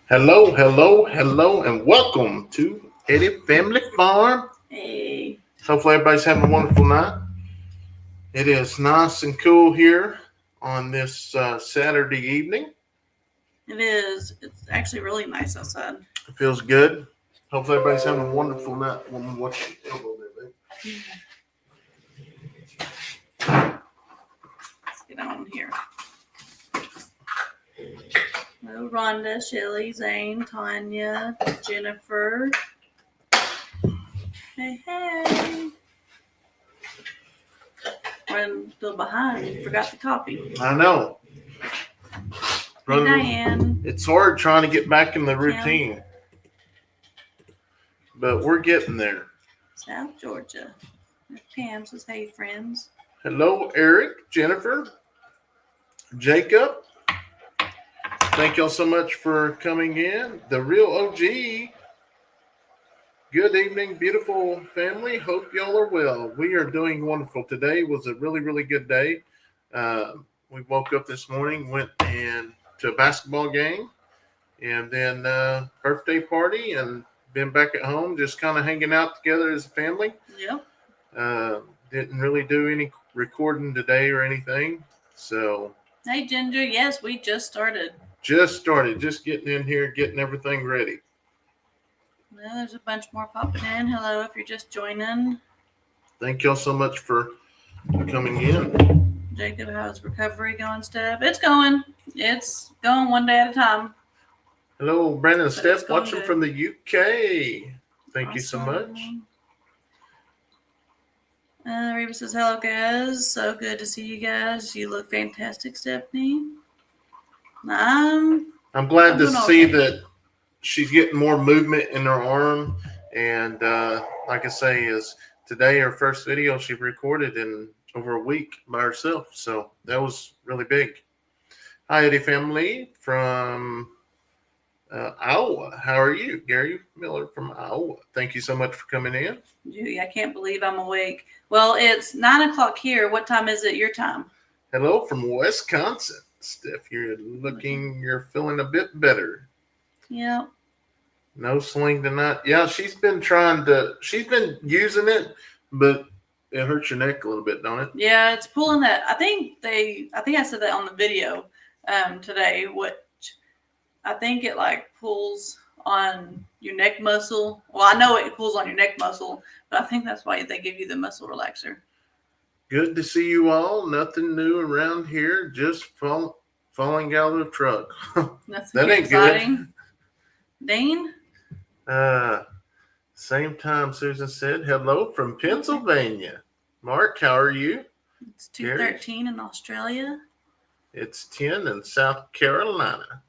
Hello, hello, hello, and welcome to Eddy Family Farm. Hey, Hopefully, everybody's having a wonderful night. It is nice and cool here on this Saturday evening. it is. It's actually really nice outside. It feels good. Hopefully, everybody's having a wonderful night. Woman, watch your elbow there, babe. Let's get on here. Hello, Rhonda, Shelly, Zane, Tanya, Jennifer. Hey. I'm still behind. Forgot the copy. I know. Hey, Diane. It's hard trying to get back in the routine, but we're getting there. South Georgia. Pam says, hey, friends. Hello, Eric, Jennifer, Jacob. Thank y'all so much for coming in. The real OG. Good evening, beautiful family. Hope y'all are well. We are doing wonderful. Today was a really, really good day. We woke up this morning, went to a basketball game, and then birthday party, and been back at home, just kind of hanging out together as a family. Yep. Didn't really do any recording today or anything. So. Hey, Ginger. Yes, we just started. Just getting in here, getting everything ready. Well, there's a bunch more popping in. Hello, if you're just joining. Thank y'all so much for coming in. Jacob, how's recovery going, Steph? It's going one day at a time. Hello, Brandon and Steph, watching from the UK. Thank you so much. Reba says, hello, guys. So good to see you guys. You look fantastic, Stephanie. I'm glad to see that she's getting more movement in her arm. And like I say, is today her first video she recorded in over a week by herself. So that was really big. Hi, Eddy family from Iowa. How are you? Gary Miller from Iowa. Thank you so much for coming in. Judy, I can't believe I'm awake. Well, it's 9 o'clock here. What time is it your time? Hello from Wisconsin. Steph, you're feeling a bit better. Yeah. No sling tonight. Yeah, she's been using it, but it hurts your neck a little bit, don't it? Yeah, it's pulling that. I think I said that on the video today, which I think it like pulls on your neck muscle. Well, I know it pulls on your neck muscle, but I think that's why they give you the muscle relaxer. Good to see you all. Nothing new around here. Just falling out of the truck. That ain't exciting. Good. Dane? Same time Susan said, hello from Pennsylvania. Mark, how are you? It's 2:13 in Australia. It's 10 in South Carolina.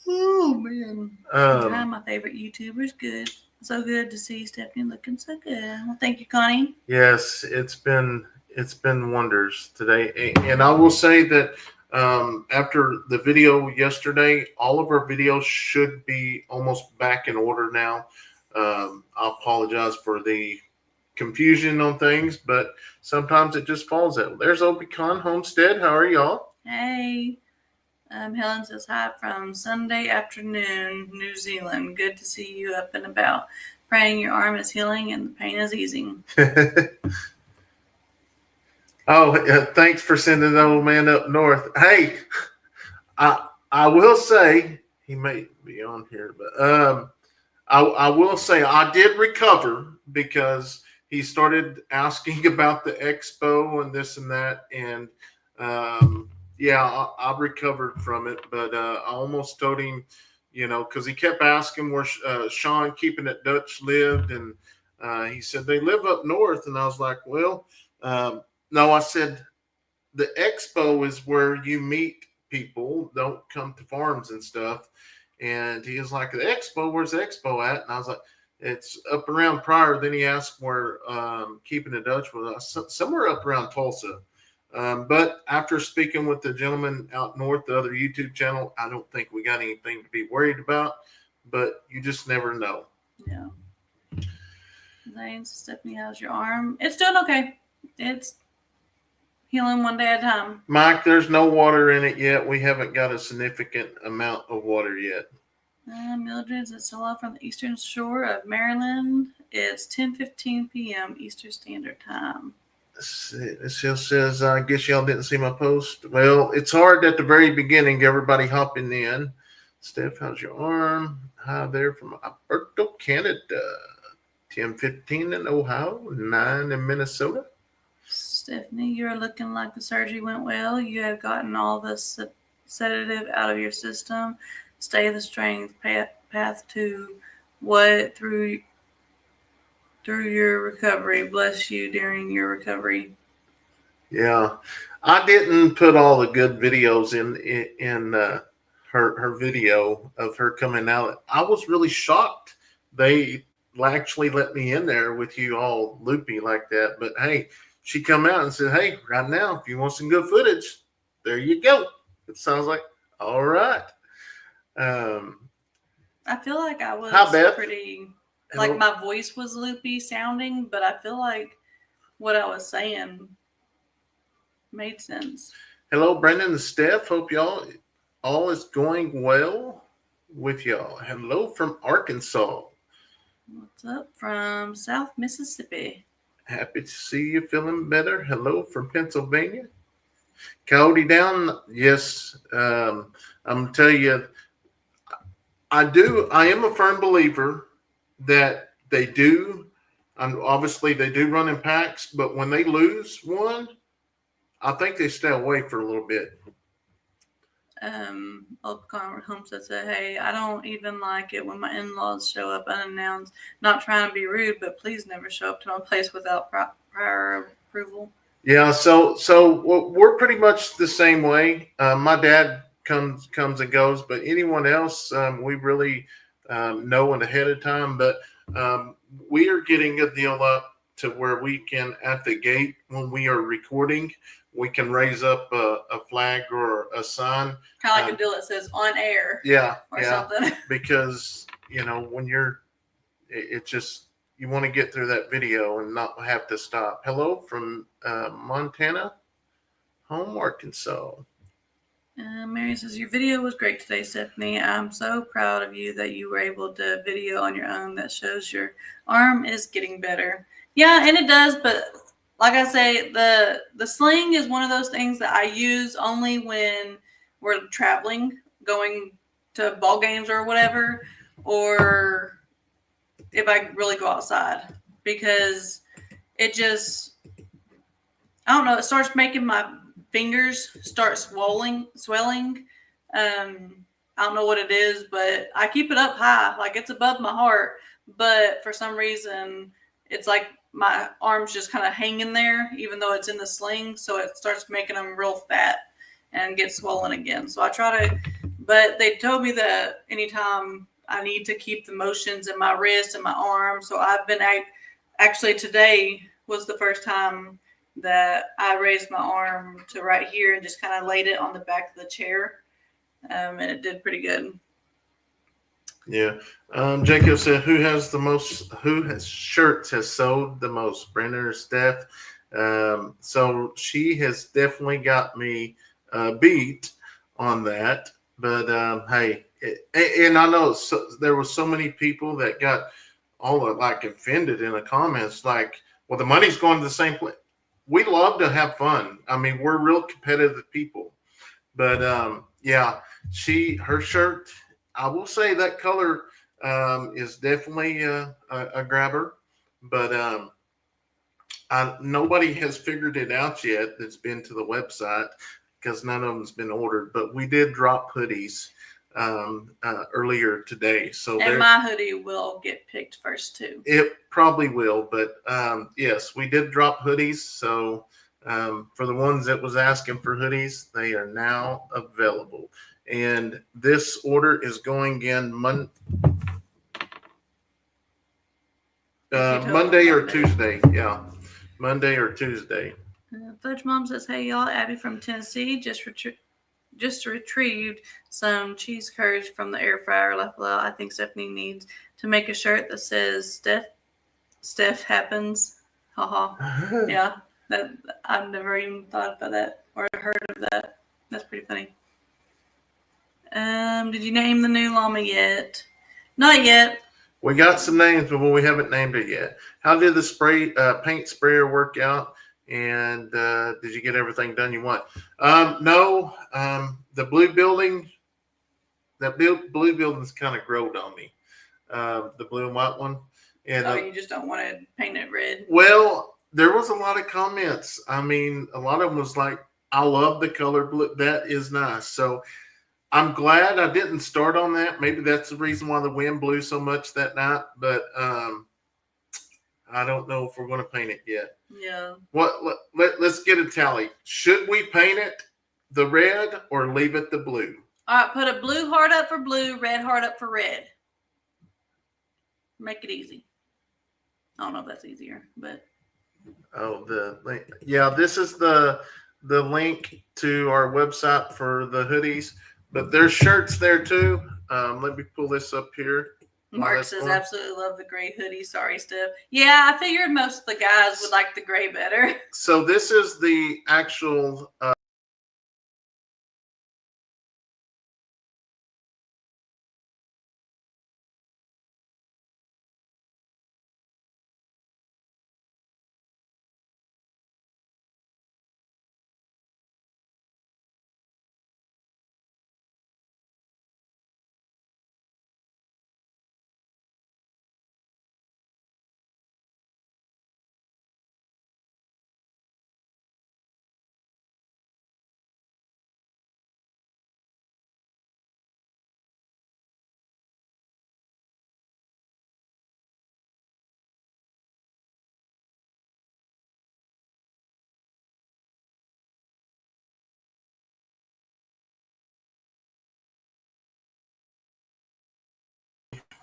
Oh, man. My favorite YouTuber's good. So good to see Stephanie looking so good. Well, thank you, Connie. Yes, it's been wonders today. And I will say that after the video yesterday, all of our videos should be almost back in order now. I apologize for the confusion on things, but sometimes it just falls out. There's Obicon Homestead. How are y'all? Hey. Helen says hi from Sunday afternoon, New Zealand. Good to see you up and about. Praying your arm is healing and the pain is easing. Thanks for sending the old man up north. Hey, I will say, he may be on here, but I will say I did recover because he started asking about the expo and this and that, and yeah, I recovered from it, but I almost told him, because he kept asking where Sean Keeping It Dutch lived, and he said they live up north, and I was like, well, no, I said the expo is where you meet people, don't come to farms and stuff, and he was like, the expo, where's the expo at? And I was like, it's up around Pryor. Then he asked where Keeping It Dutch was, somewhere up around Tulsa. But after speaking with the gentleman out north, the other YouTube channel, I don't think we got anything to be worried about, but you just never know. Yeah. Thanks, Stephanie. How's your arm? It's doing okay. It's healing one day at a time. Mike, there's no water in it yet. We haven't got a significant amount of water yet. Mildred's at Solo from the eastern shore of Maryland. It's 10:15 p.m. Eastern Standard Time. It still says, I guess y'all didn't see my post. Well, it's hard at the very beginning, everybody hopping in. Steph, how's your arm? Hi there from Alberta, Canada. 10:15 in Ohio, 9 in Minnesota. Stephanie, you're looking like the surgery went well. You have gotten all the sedative out of your system. Stay the strength path to what through your recovery. Bless you during your recovery. Yeah, I didn't put all the good videos in her video of her coming out. I was really shocked they actually let me in there with you all loopy like that. But hey, she come out and said, "Hey, right now, if you want some good footage, there you go." It sounds like all right. I feel like I was pretty, Hello. like my voice was loopy sounding, but I feel like what I was saying made sense. Hello, Brendan and Steph. Hope y'all all is going well with y'all. Hello from Arkansas. What's up from South Mississippi? Happy to see you feeling better. Hello from Pennsylvania. Coyote down. Yes, I'm gonna tell you, I am a firm believer that they do. And obviously, they do run in packs, but when they lose one, I think they stay away for a little bit. Old Homestead said, "Hey, I don't even like it when my in-laws show up unannounced. Not trying to be rude, but please never show up to my place without prior approval." Yeah, so we're pretty much the same way. My dad comes and goes, but anyone else, we really know it ahead of time. But we are getting a deal up to where we can, at the gate when we are recording, we can raise up a flag or a sign. Kind of like a deal that says "on air." Yeah, something. Because when you're, it just. You want to get through that video and not have to stop. Hello from Montana, home Arkansas. Mary says, your video was great today, Stephanie. I'm so proud of you that you were able to video on your own. That shows your arm is getting better. Yeah, and it does. But like I say, the sling is one of those things that I use only when we're traveling, going to ball games or whatever, or if I really go outside, because it just, I don't know, it starts making my fingers start swelling. I don't know what it is, but I keep it up high, like it's above my heart, but for some reason it's like my arms just kind of hanging there, even though it's in the sling. So it starts making them real fat and get swollen again. So I try to, but they told me that anytime I need to keep the motions in my wrist and my arm. So I've been actually today was the first time that I raised my arm to right here and just kind of laid it on the back of the chair. And it did pretty good. Yeah. Jacob said, who has shirts has sold the most? Brenda or Steph? So she has definitely got me beat on that. But hey, and I know there were so many people that got all like offended in the comments, like, well, the money's going to the same place. We love to have fun. I mean, we're real competitive people. But yeah, her shirt, I will say that color is definitely a grabber. But nobody has figured it out yet that's been to the website, because none of them's been ordered. But we did drop hoodies earlier today. And my hoodie will get picked first too. It probably will, but yes, we did drop hoodies. So for the ones that was asking for hoodies, they are now available. And this order is going in Monday or Tuesday. Yeah, Monday or Tuesday. Fudge Mom says, hey, y'all, Abby from Tennessee just retrieved some cheese curds from the air fryer left below. I think Stephanie needs to make a shirt that says Steph happens. Haha. Yeah, that I've never even thought about that or heard of that. That's pretty funny. Did you name the new llama yet? Not yet. We got some names, but we haven't named it yet. How did the paint sprayer work out? And did you get everything done you want? No. The blue building, blue building's kind of growed on me. The blue and white one. And you just don't want to paint it red? Well, there was a lot of comments. I mean, a lot of them was like, I love the color blue. That is nice. So I'm glad I didn't start on that. Maybe that's the reason why the wind blew so much that night. But I don't know if we're going to paint it yet. Yeah. Let's get a tally. Should we paint it the red or leave it the blue? All right, put a blue heart up for blue, red heart up for red. Make it easy. I don't know if that's easier, but. Oh, this is the link to our website for the hoodies, but there's shirts there too. Let me pull this up here. Mark says, absolutely love the gray hoodie. Sorry, Steph. Yeah, I figured most of the guys would like the gray better. So this is the actual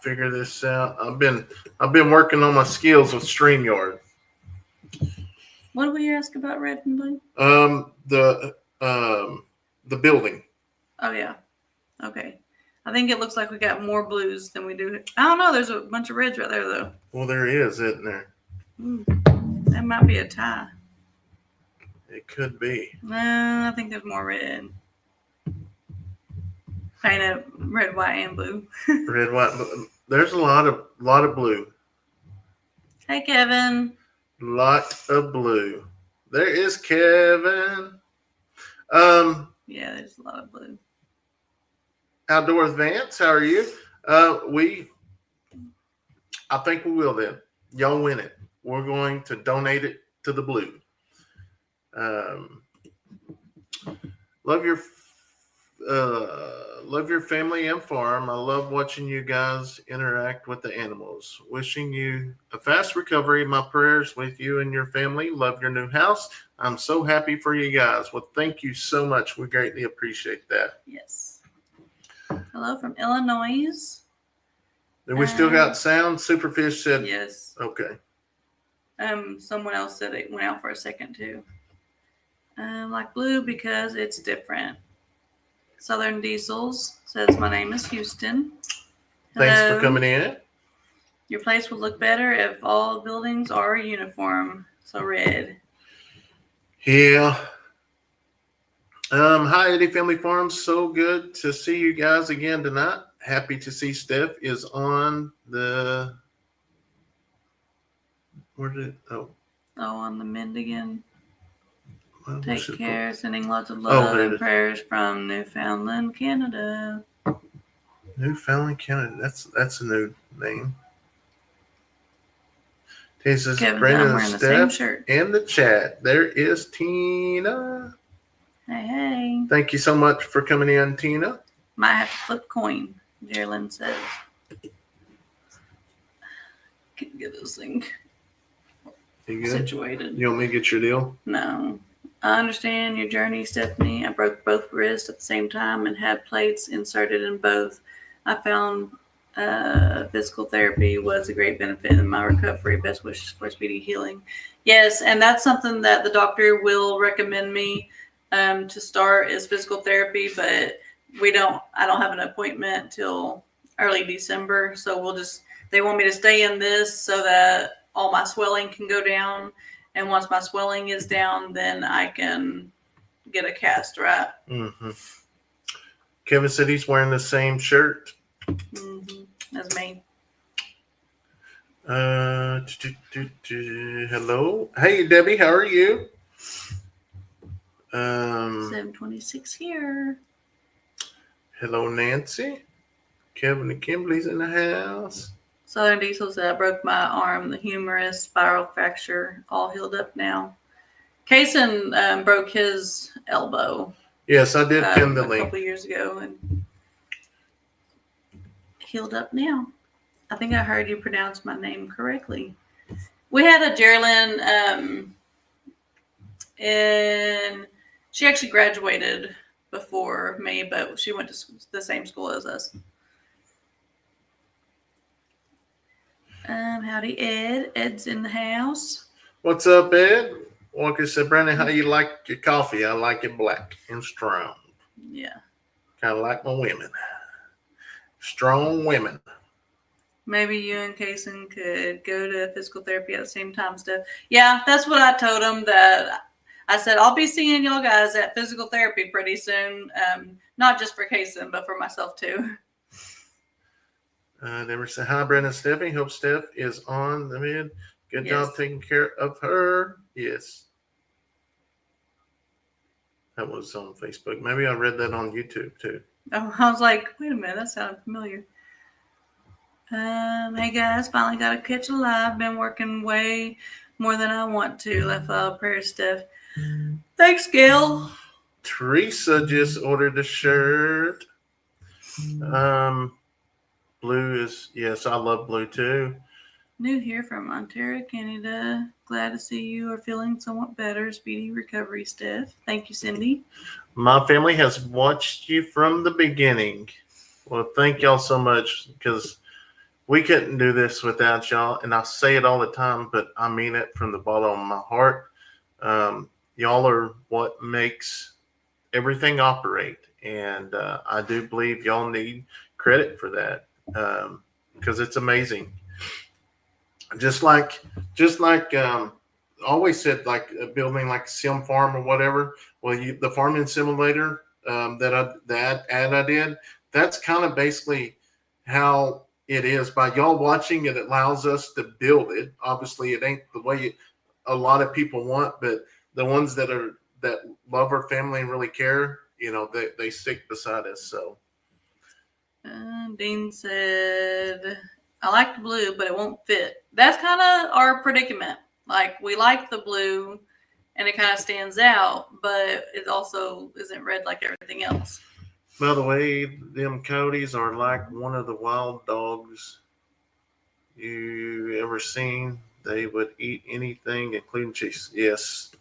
figure this out. I've been working on my skills with StreamYard. What did we ask about red and blue? The building. Oh yeah. Okay. I think it looks like we got more blues than we do. I don't know. There's a bunch of reds right there though. Well, there is, isn't there? That might be a tie. It could be. No, I think there's more red. Paint it red, white, and blue. Red, white. There's a lot of blue. Hey, Kevin. Lot of blue. There is Kevin. Yeah, there's a lot of blue. Outdoors Vance, how are you? I think we will then. Y'all win it. We're going to donate it to the blue. Love your family and farm. I love watching you guys interact with the animals. Wishing you a fast recovery. My prayers with you and your family. Love your new house. I'm so happy for you guys. Well, thank you so much. We greatly appreciate that. Yes. Hello from Illinois. Do we still got sound? Superfish said yes. Okay. Someone else said it went out for a second too. Like blue because it's different. Southern Diesels says, my name is Houston. Thanks for coming in. Your place would look better if all buildings are uniform. So red. Yeah. Hi, Eddy Family Farms. So good to see you guys again tonight. Happy to see Steph is on the. On the mend again. Well, Take care. Sending lots of love and prayers from Newfoundland, Canada. Newfoundland, Canada. That's a new name. This is Brandon and Steph in the chat. There is Tina. Hey. Thank you so much for coming in, Tina. Might have to flip coin, Jerlyn says. Can't get this thing situated. You want me to get your deal? No. I understand your journey, Stephanie. I broke both wrists at the same time and had plates inserted in both. I found physical therapy was a great benefit in my recovery. Best wishes for speedy healing. Yes, and that's something that the doctor will recommend me to start is physical therapy, but I don't have an appointment till early December. So they want me to stay in this so that all my swelling can go down. And once my swelling is down, then I can get a cast, right? Mm-hmm. Kevin said he's wearing the same shirt. Mm-hmm. That's me. Hello. Hey, Debbie, how are you? 7:26 here. Hello, Nancy. Kevin and Kimberly's in the house. Southern Diesel said I broke my arm, the humerus, spiral fracture, all healed up now. Kayson broke his elbow. Yes, I did pin the a link. couple years ago and healed up now. I think I heard you pronounce my name correctly. We had a Geraldine, and she actually graduated before me, but she went to the same school as us. Howdy, Ed. Ed's in the house. What's up, Ed? Walker said, Brandon, how you like your coffee? I like it black and strong. Yeah. Kind of like my women. Strong women. Maybe you and Kayson could go to physical therapy at the same time, Steph. Yeah, that's what I told him. That I said, I'll be seeing y'all guys at physical therapy pretty soon. Not just for Kayson, but for myself too. Never said, hi, Brandon, Stephanie. Hope Steph is on the mid. Good job taking care of her. Yes. That was on Facebook. Maybe I read that on YouTube too. Oh, I was like, wait a minute, that sounded familiar. Hey guys, finally got to catch a live. Been working way more than I want to. Left file prayer stuff. Thanks, Gail. Teresa just ordered a shirt. Blue is, yes, I love blue too. New here from Ontario, Canada. Glad to see you are feeling somewhat better. Speedy recovery, Steph. Thank you, Cindy. My family has watched you from the beginning. Well, thank y'all so much, because we couldn't do this without y'all. And I say it all the time, but I mean it from the bottom of my heart. Y'all are what makes everything operate. And I do believe y'all need credit for that, because it's amazing. Just like always said, like building like a sim farm or whatever. Well, the farming simulator that ad I did, that's kind of basically how it is. By y'all watching it, it allows us to build it. Obviously, it ain't the way a lot of people want, but the ones that love our family and really care, they stick beside us. So. Dean said, I like the blue, but it won't fit. That's kind of our predicament. Like, we like the blue, and it kind of stands out, but it also isn't red like everything else. By the way, them coyotes are like one of the wild dogs you ever seen. They would eat anything, including cheese. Yes.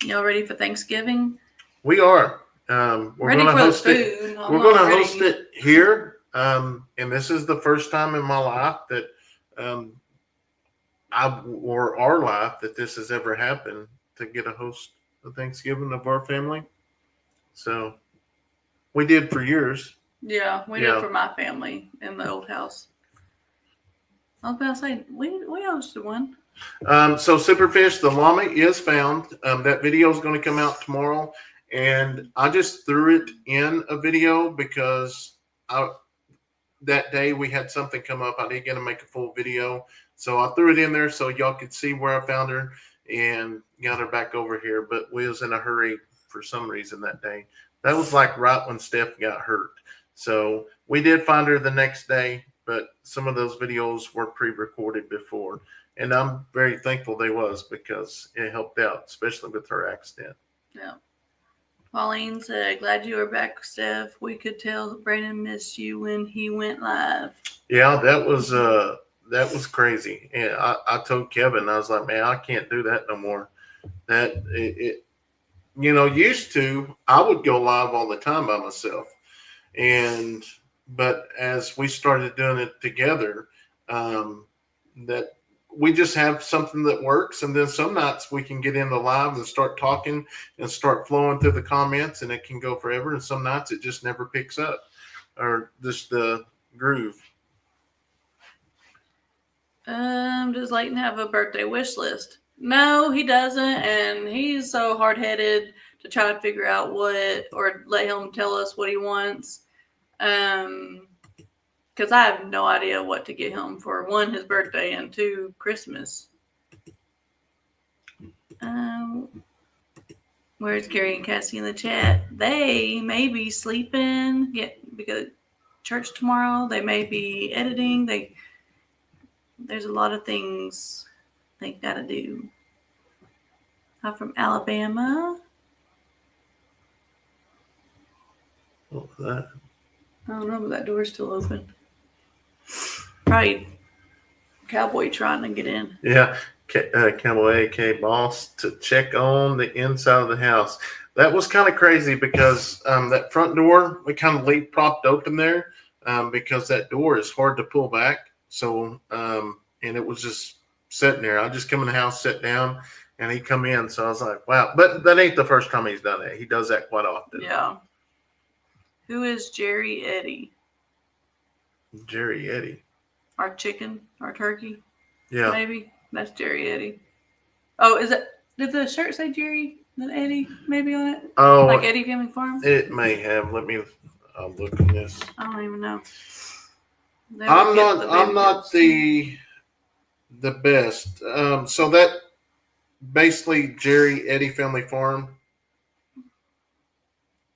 Y'all ready for Thanksgiving? We are. We're ready gonna for host the it. food. We're going to host it here. And this is the first time in my life that or our life that this has ever happened, to get a host of Thanksgiving of our family. So we did for years. Yeah, we did for my family in the old house. I was about to say, we hosted one. So Superfish, the llama is found. That video is going to come out tomorrow. And I just threw it in a video because that day we had something come up. I didn't get to make a full video. So I threw it in there so y'all could see where I found her and got her back over here. But we was in a hurry for some reason that day. That was like right when Steph got hurt. So we did find her the next day, but some of those videos were pre-recorded before. And I'm very thankful they was, because it helped out, especially with her accident. Yeah. Pauline said, glad you were back, Steph. We could tell Brandon missed you when he went live. Yeah, that was crazy. And I told Kevin, I was like, man, I can't do that no more. That it used to, I would go live all the time by myself. But as we started doing it together, that we just have something that works. And then some nights we can get in the live and start talking and start flowing through the comments, and it can go forever. And some nights it just never picks up, or just the groove. Does Leighton have a birthday wish list? No, he doesn't. And he's so hard-headed to try to figure out or let him tell us what he wants. Because I have no idea what to get him for, 1, his birthday, and 2, Christmas. Where's Gary and Cassie in the chat? They may be sleeping, because church tomorrow. They may be editing. There's a lot of things they gotta do. I'm from Alabama. What was that? I don't know, but that door's still open. Probably cowboy trying to get in. Yeah, Cowboy AK Boss to check on the inside of the house. That was kind of crazy because that front door, we kind of leave propped open there because that door is hard to pull back. So, and it was just sitting there. I just come in the house, sit down, and he come in. So I was like, wow. But that ain't the first time he's done that. He does that quite often. Yeah. Who is Jerry Eddy? Jerry Eddy. Our chicken, our turkey. Yeah. Maybe. That's Jerry Eddy. Oh, did the shirt say Jerry and Eddy maybe on it? Oh. Like Eddy Family Farm? It may have. I'll look at this. I don't even know. I'm not the best. So that basically Jerry Eddy Family Farm.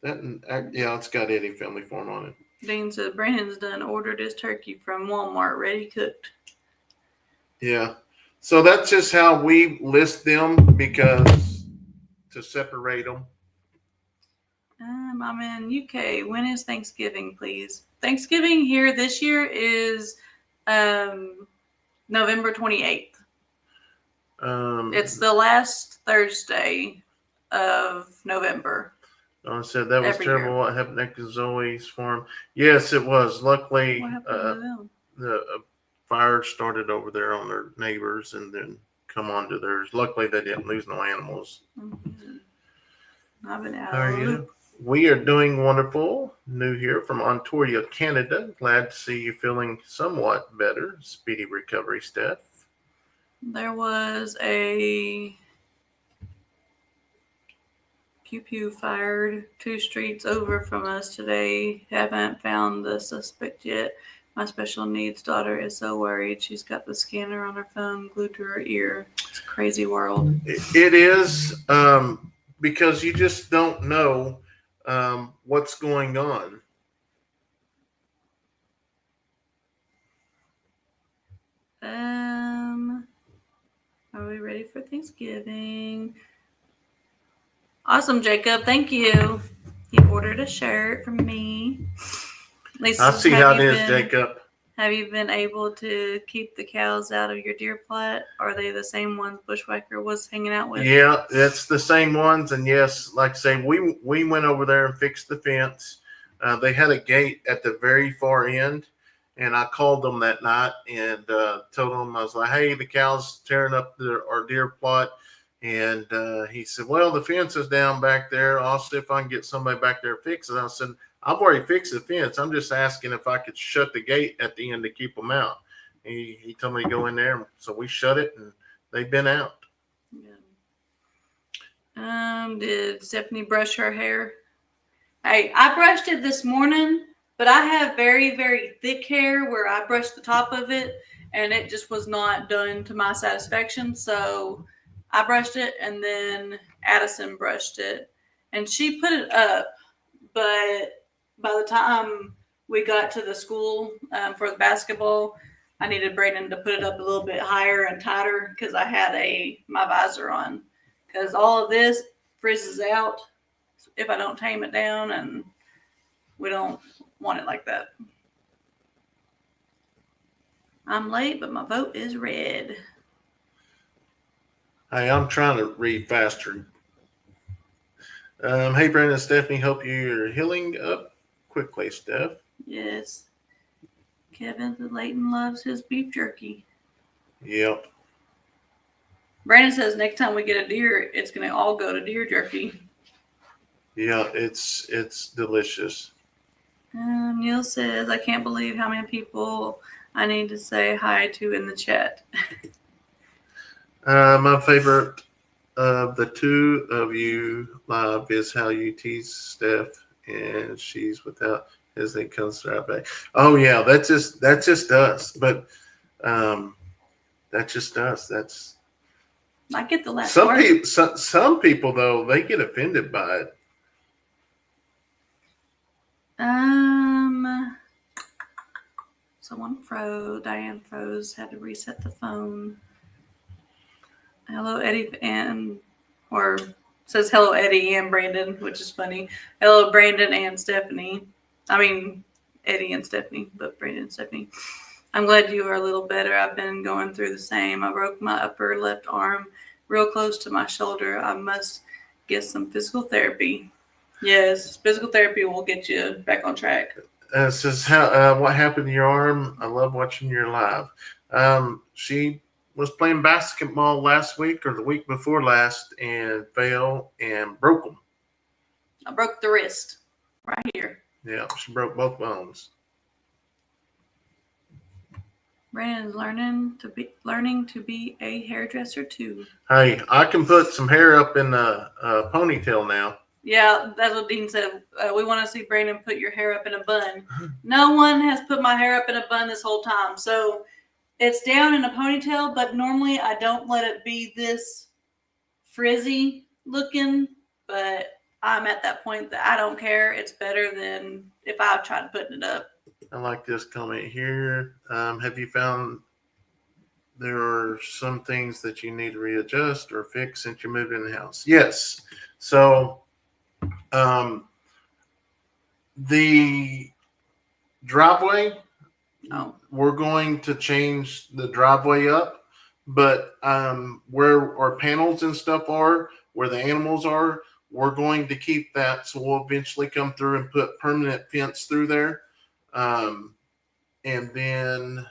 It's got Eddy Family Farm on it. Dean said Brandon's ordered his turkey from Walmart, ready cooked. Yeah. So that's just how we list them because to separate them. I'm in UK. When is Thanksgiving, please? Thanksgiving here this year is November 28th. It's the last Thursday of November. I said that was terrible. What happened at Zoe's farm? Yes, it was. Luckily, what happened to them? The fire started over there on their neighbors and then come onto theirs. Luckily, they didn't lose no animals. Mm-hmm. I've been out. How are you? We are doing wonderful. New here from Ontario, Canada. Glad to see you feeling somewhat better. Speedy recovery, Steph. There was a pew fired 2 streets over from us today. Haven't found the suspect yet. My special needs daughter is so worried. She's got the scanner on her phone glued to her ear. It's a crazy world. It is because you just don't know what's going on. Are we ready for Thanksgiving? Awesome, Jacob. Thank you. You ordered a shirt from me. Lisa, I see how it is, Jacob. Have you been able to keep the cows out of your deer plot? Are they the same ones Bushwhacker was hanging out with? Yeah, it's the same ones. And yes, like I say, we went over there and fixed the fence. They had a gate at the very far end. And I called them that night and told them, I was like, hey, the cow's tearing up our deer plot. And he said, well, the fence is down back there. I'll see if I can get somebody back there to fix it. I said, I've already fixed the fence. I'm just asking if I could shut the gate at the end to keep them out. He told me to go in there. So we shut it and they've been out. Yeah. Did Stephanie brush her hair? Hey, I brushed it this morning, but I have very, very thick hair where I brushed the top of it and it just was not done to my satisfaction. So I brushed it and then Addison brushed it and she put it up. But by the time we got to the school for the basketball, I needed Brayden to put it up a little bit higher and tighter because I had my visor on. Because all of this frizzes out if I don't tame it down, and we don't want it like that. I'm late, but my vote is red. Hey, I'm trying to read faster. Hey, Brandon and Stephanie, hope you're healing up quickly, Steph. Yes. Kevin the Leighton loves his beef jerky. Yep. Brandon says next time we get a deer, it's going to all go to deer jerky. Yeah, it's delicious. Neil says, I can't believe how many people I need to say hi to in the chat. My favorite of the two of you live is how you tease Steph, and she's without as they comes right back. Oh yeah, that's just us. But that's just us. That's I get the last some part. people. Some people though they get offended by it. Someone froze. Diane froze. Had to reset the phone. Hello, Eddie, or says hello, Eddie and Brandon, which is funny. Hello, Brandon and Stephanie. I mean, Eddie and Stephanie, but Brandon and Stephanie. I'm glad you are a little better. I've been going through the same. I broke my upper left arm real close to my shoulder. I must get some physical therapy. Yes, physical therapy will get you back on track. It says what happened to your arm? I love watching your live. She was playing basketball last week or the week before last and fell and broke them. I broke the wrist right here. Yeah, she broke both bones. Brandon's learning to be a hairdresser too. Hey, I can put some hair up in a ponytail now. Yeah, that's what Dean said. We want to see Brandon put your hair up in a bun. No one has put my hair up in a bun this whole time. So it's down in a ponytail, but normally I don't let it be this frizzy looking. But I'm at that point that I don't care. It's better than if I tried putting it up. I like this comment here. Have you found there are some things that you need to readjust or fix since you moved in the house? Yes. So the driveway, we're going to change the driveway up, but where our panels and stuff are, where the animals are, we're going to keep that. So we'll eventually come through and put permanent fence through there. And then,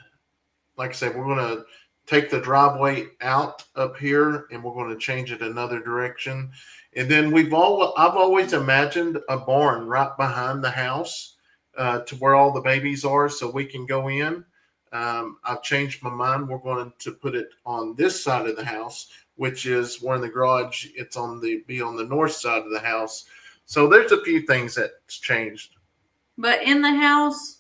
like I said, we're going to take the driveway out up here and we're going to change it another direction. And then I've always imagined a barn right behind the house to where all the babies are so we can go in. I've changed my mind. We're going to put it on this side of the house, which is where in the garage it's be on the north side of the house. So there's a few things that's changed. But in the house,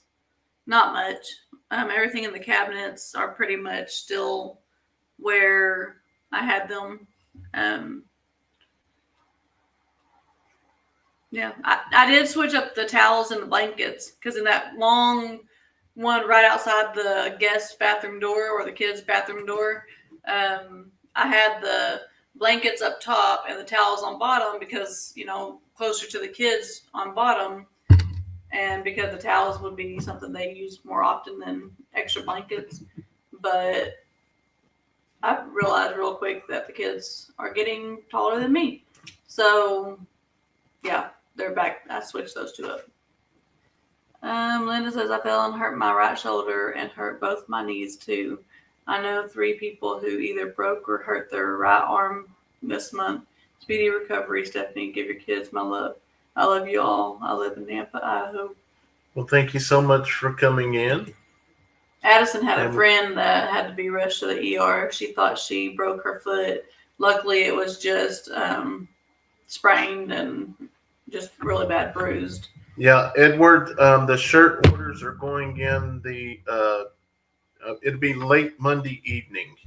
not much. Everything in the cabinets are pretty much still where I had them. Yeah, I did switch up the towels and the blankets because in that long one right outside the guest bathroom door or the kids' bathroom door, I had the blankets up top and the towels on bottom because, closer to the kids on bottom. And because the towels would be something they use more often than extra blankets. But I realized real quick that the kids are getting taller than me. So, yeah, they're back. I switched those two up. Linda says, I fell and hurt my right shoulder and hurt both my knees too. I know 3 people who either broke or hurt their right arm this month. Speedy recovery, Stephanie. Give your kids my love. I love you all. I live in Nampa, Idaho. Well, thank you so much for coming in. Addison had a friend that had to be rushed to the ER. She thought she broke her foot. Luckily, it was just sprained and just really bad bruised. Yeah, Edward, the shirt orders are going in it'll be late Monday evening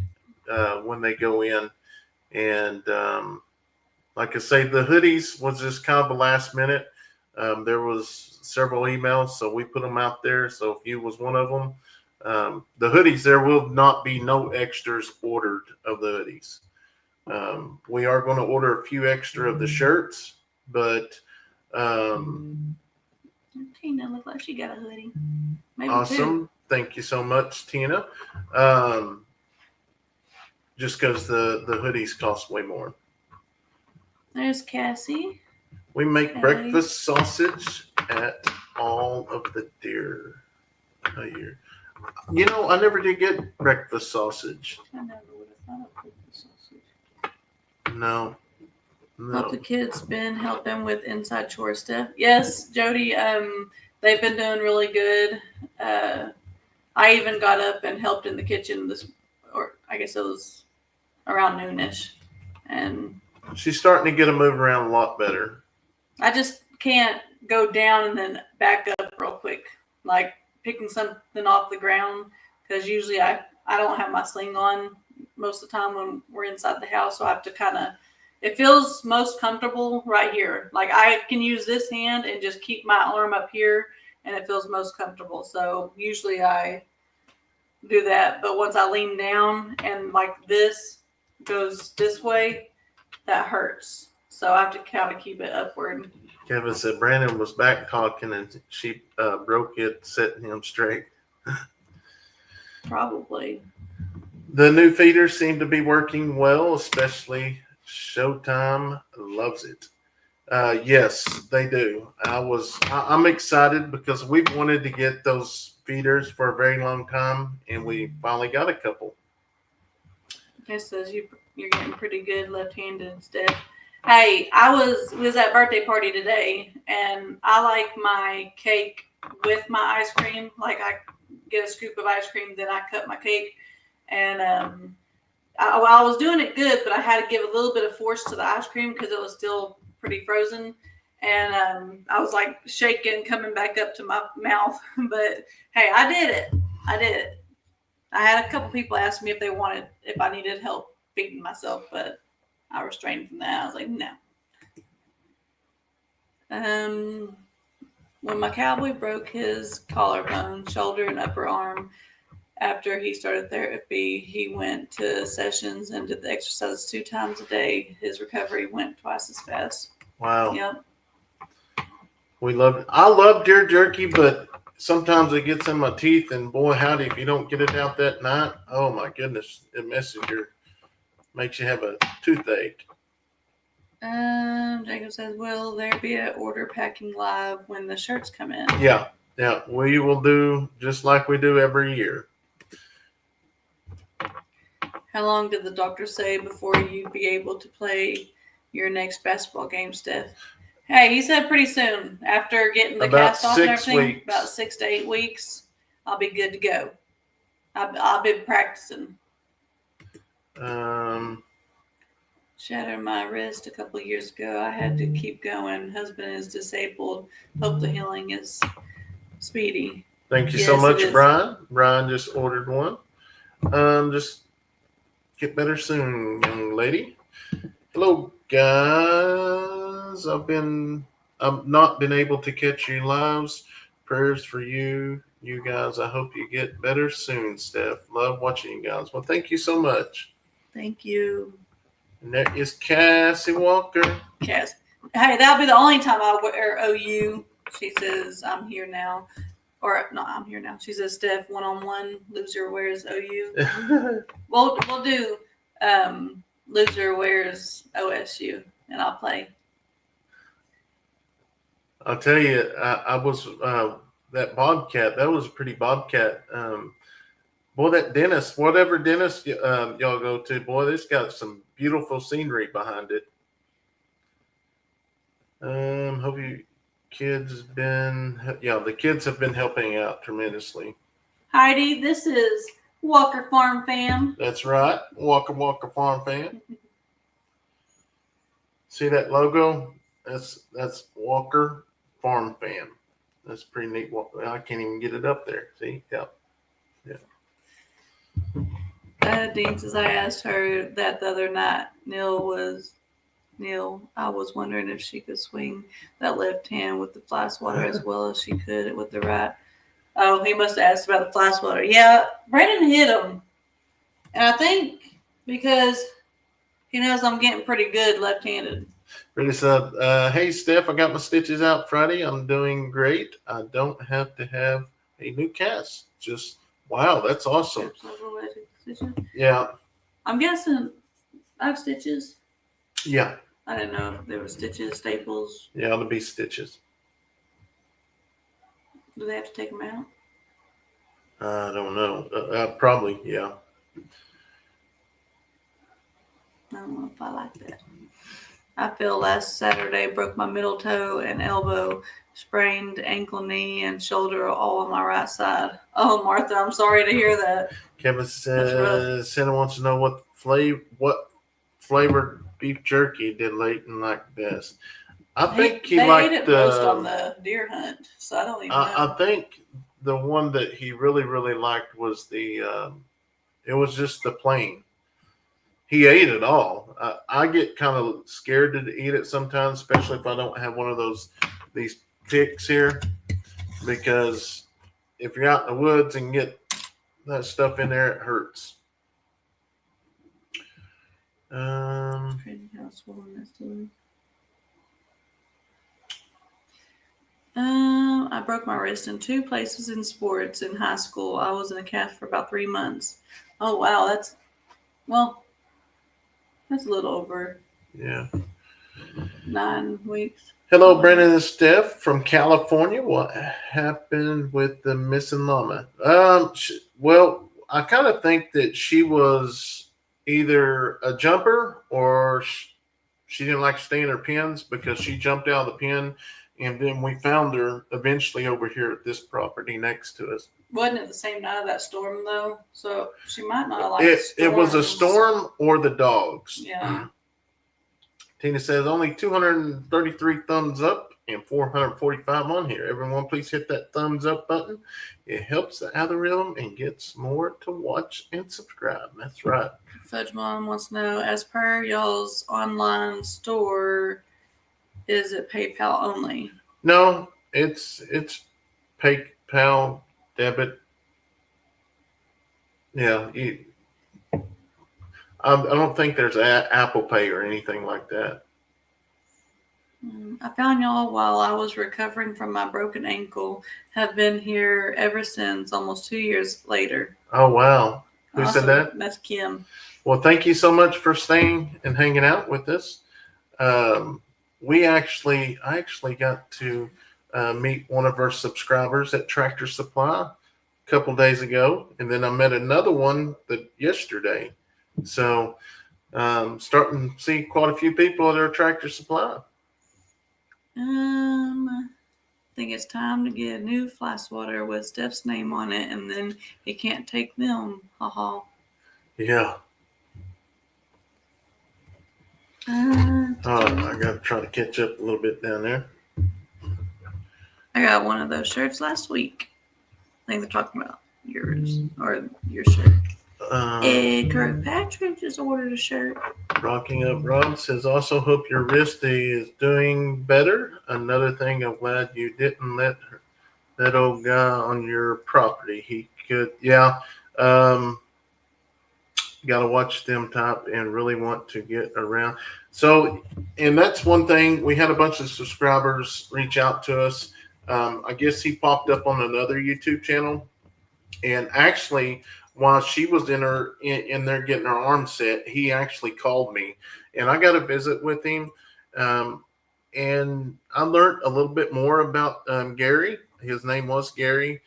when they go in. And like I say, the hoodies was just kind of the last minute. There was several emails, so we put them out there. So if you was one of them, the hoodies, there will not be no extras ordered of the hoodies. We are going to order a few extra of the shirts, but Tina looked like she got a hoodie. Maybe awesome. 2. Thank you so much, Tina. Just because the hoodies cost way more. There's Cassie. We make breakfast sausage at all of the deer here. I never did get breakfast sausage. I never would have thought of breakfast sausage. No. Hope the kids been helping with inside chore stuff. Yes, Jody. They've been doing really good. I even got up and helped in the kitchen or I guess it was around noonish, and She's starting to get to move around a lot better. I just can't go down and then back up real quick, like picking something off the ground, because usually I don't have my sling on most of the time when we're inside the house, so I have to kind of, it feels most comfortable right here. Like I can use this hand and just keep my arm up here, and it feels most comfortable. So usually I do that, but once I lean down and like this goes this way, that hurts. So I have to kind of keep it upward. Kevin said Brandon was back talking and she broke it, setting him straight. Probably. The new feeders seem to be working well, especially Showtime loves it. Yes, they do. I'm excited because we've wanted to get those feeders for a very long time, and we finally got a couple. It says you're getting pretty good left-handed instead. Hey, I was at birthday party today, and I like my cake with my ice cream. Like I get a scoop of ice cream, then I cut my cake, and I was doing it good, but I had to give a little bit of force to the ice cream because it was still pretty frozen, and I was like shaking, coming back up to my mouth. But hey, I did it. I had a couple people ask me if I needed help feeding myself, but I restrained from that. I was like, no. When my cowboy broke his collarbone, shoulder, and upper arm after he started therapy, he went to sessions and did the exercises 2 times a day. His recovery went twice as fast. Wow. Yep. We love it. I love deer jerky, but sometimes it gets in my teeth, and boy, howdy, if you don't get it out that night, oh my goodness, it makes you have a toothache. Jacob says, will there be an order packing live when the shirts come in? Yeah. We will do just like we do every year. How long did the doctor say before you'd be able to play your next basketball game, Steph? Hey, he said pretty soon. After getting the cast off and everything, about 6 to 8 weeks, I'll be good to go. I've been practicing. Shattered my wrist a couple of years ago. I had to keep going. Husband is disabled. Hope the healing is speedy. Thank you so much, Brian. Brian just ordered one. Just get better soon, young lady. Hello, guys. I've not been able to catch you lives. Prayers for you guys. I hope you get better soon, Steph. Love watching you guys. Well, thank you so much. Thank you. And that is Cassie Walker. Cass. Hey, that'll be the only time I wear OU. She says, I'm here now. Or, no, I'm here now. She says, Steph, one-on-one, loser wears OU. we'll do loser wears OSU, and I'll play. I'll tell you, I was that Bobcat. That was a pretty Bobcat. Boy, that dentist, whatever dentist y'all go to, boy, this got some beautiful scenery behind it. Hope you kids the kids have been helping out tremendously. Heidi, this is Walker Farm Fam. That's right, Walker Farm Fam. See that logo? That's Walker Farm Fam. That's pretty neat. I can't even get it up there. See? Yeah. Dean says, I asked her that the other night. I was wondering if she could swing that left hand with the fly swatter as well as she could with the right. Oh, he must have asked about the fly swatter. Yeah, Brandon hit him. And I think because he knows I'm getting pretty good left-handed. Really said, hey, Steph, I got my stitches out Friday. I'm doing great. I don't have to have a new cast. Just, wow, that's awesome. Yeah. I'm guessing I have stitches. Yeah. I didn't know if there were stitches, staples. Yeah, it'll be stitches. Do they have to take them out? I don't know. Probably, yeah. I don't know if I like that. I feel last Saturday broke my middle toe and elbow, sprained ankle, knee, and shoulder all on my right side. Oh, Martha, I'm sorry to hear that. Kevin says, Santa wants to know what flavored beef jerky did Leighton like best? I They think he ate liked it most on the deer hunt, so I don't even know. I think the one that he really liked was it was just the plain. He ate it all. I get kind of scared to eat it sometimes, especially if I don't have one of these picks here, because if you're out in the woods and get that stuff in there, it hurts. Crazy how swollen that's doing. I broke my wrist in 2 places in sports in high school. I was in a cast for about 3 months. Oh wow, that's a little over Yeah. 9 weeks. Hello, Brandon and Steph from California. What happened with the missing llama? Well, I kind of think that she was either a jumper or she didn't like to stay in her pens because she jumped out of the pen, and then we found her eventually over here at this property next to us. Wasn't it the same night of that storm though? So she might not have liked It was a storm or the dogs. Yeah. Tina says only 233 thumbs up and 445 on here. Everyone, please hit that thumbs up button. It helps the algorithm and gets more to watch and subscribe. That's right. Fudge Mom wants to know, as per y'all's online store, is it PayPal only? No, it's PayPal, debit. Yeah, I don't think there's Apple Pay or anything like that. I found y'all while I was recovering from my broken ankle. Have been here ever since, almost 2 years later. Oh, wow. Who Awesome. said that? That's Kim. Well, thank you so much for staying and hanging out with us. I actually got to meet one of our subscribers at Tractor Supply a couple days ago, and then I met another one yesterday. So, starting to see quite a few people at our Tractor Supply. I think it's time to get a new fly swatter with Steph's name on it, and then he can't take them. Haha. Yeah. I got to try to catch up a little bit down there. I got one of those shirts last week. I think they're talking about yours or your shirt. Kirkpatrick just ordered a shirt. Rocking Up Rob says, also hope your wrist is doing better. Another thing, I'm glad you didn't let that old guy on your property. He could, yeah. Got to watch them type and really want to get around. So, and that's one thing. We had a bunch of subscribers reach out to us. I guess he popped up on another YouTube channel. And actually, while she was in there getting her arm set, he actually called me. And I got a visit with him. And I learned a little bit more about Gary. His name was Gary.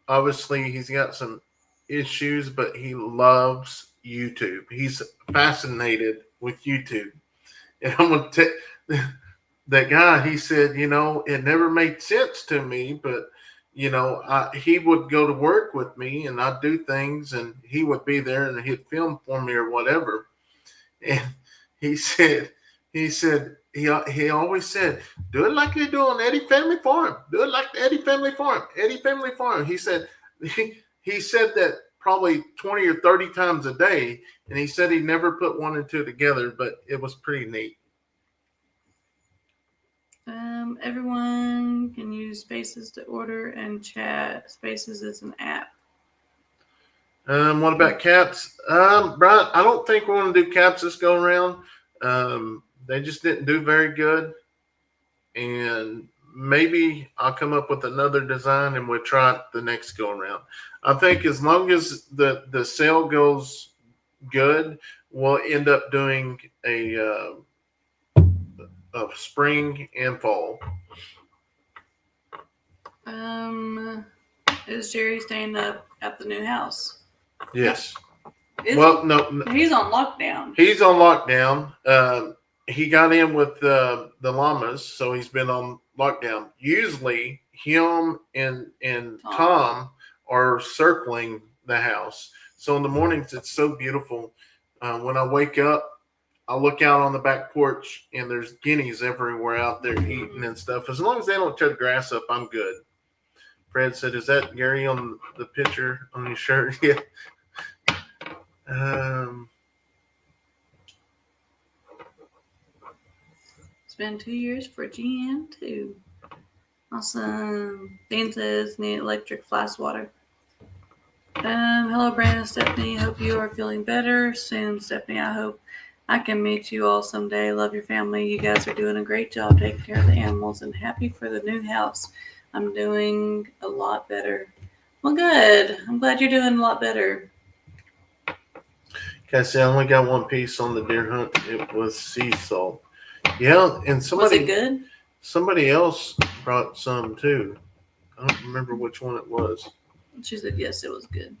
Obviously, he's got some issues, but he loves YouTube. He's fascinated with YouTube. And I'm going to tell that guy, he said, it never made sense to me, but, he would go to work with me and I'd do things and he would be there and he'd film for me or whatever. And he always said, do it like they do on Eddy Family Farm. Do it like the Eddy Family Farm. Eddy Family Farm. He said that probably 20 or 30 times a day. And he said he never put one and two together, but it was pretty neat. Everyone can use Spaces to order and chat. Spaces is an app. What about caps? Brian, I don't think we're going to do caps this go around. They just didn't do very good. And maybe I'll come up with another design and we'll try it the next go around. I think as long as the sale goes good, we'll end up doing a spring and fall. Is Jerry staying up at the new house? Yes. No. He's on lockdown. He's on lockdown. He got in with the llamas, so he's been on lockdown. Usually, him and Tom are circling the house. So in the mornings, it's so beautiful. When I wake up, I look out on the back porch and there's guineas everywhere out there eating and stuff. As long as they don't tear the grass up, I'm good. Fred said, "Is that Gary on the picture on your shirt?" Yeah. It's been 2 years for GM too. Awesome. Dean says need electric fly swatter. Hello, Brandon, Stephanie. Hope you are feeling better soon, Stephanie. I hope I can meet you all someday. Love your family. You guys are doing a great job taking care of the animals and happy for the new house. I'm doing a lot better. Well, good. I'm glad you're doing a lot better. Cassie, I only got one piece on the deer hunt. It was sea salt. Yeah, and Was somebody it good? somebody else brought some too. I don't remember which one it was. She said yes, it was good.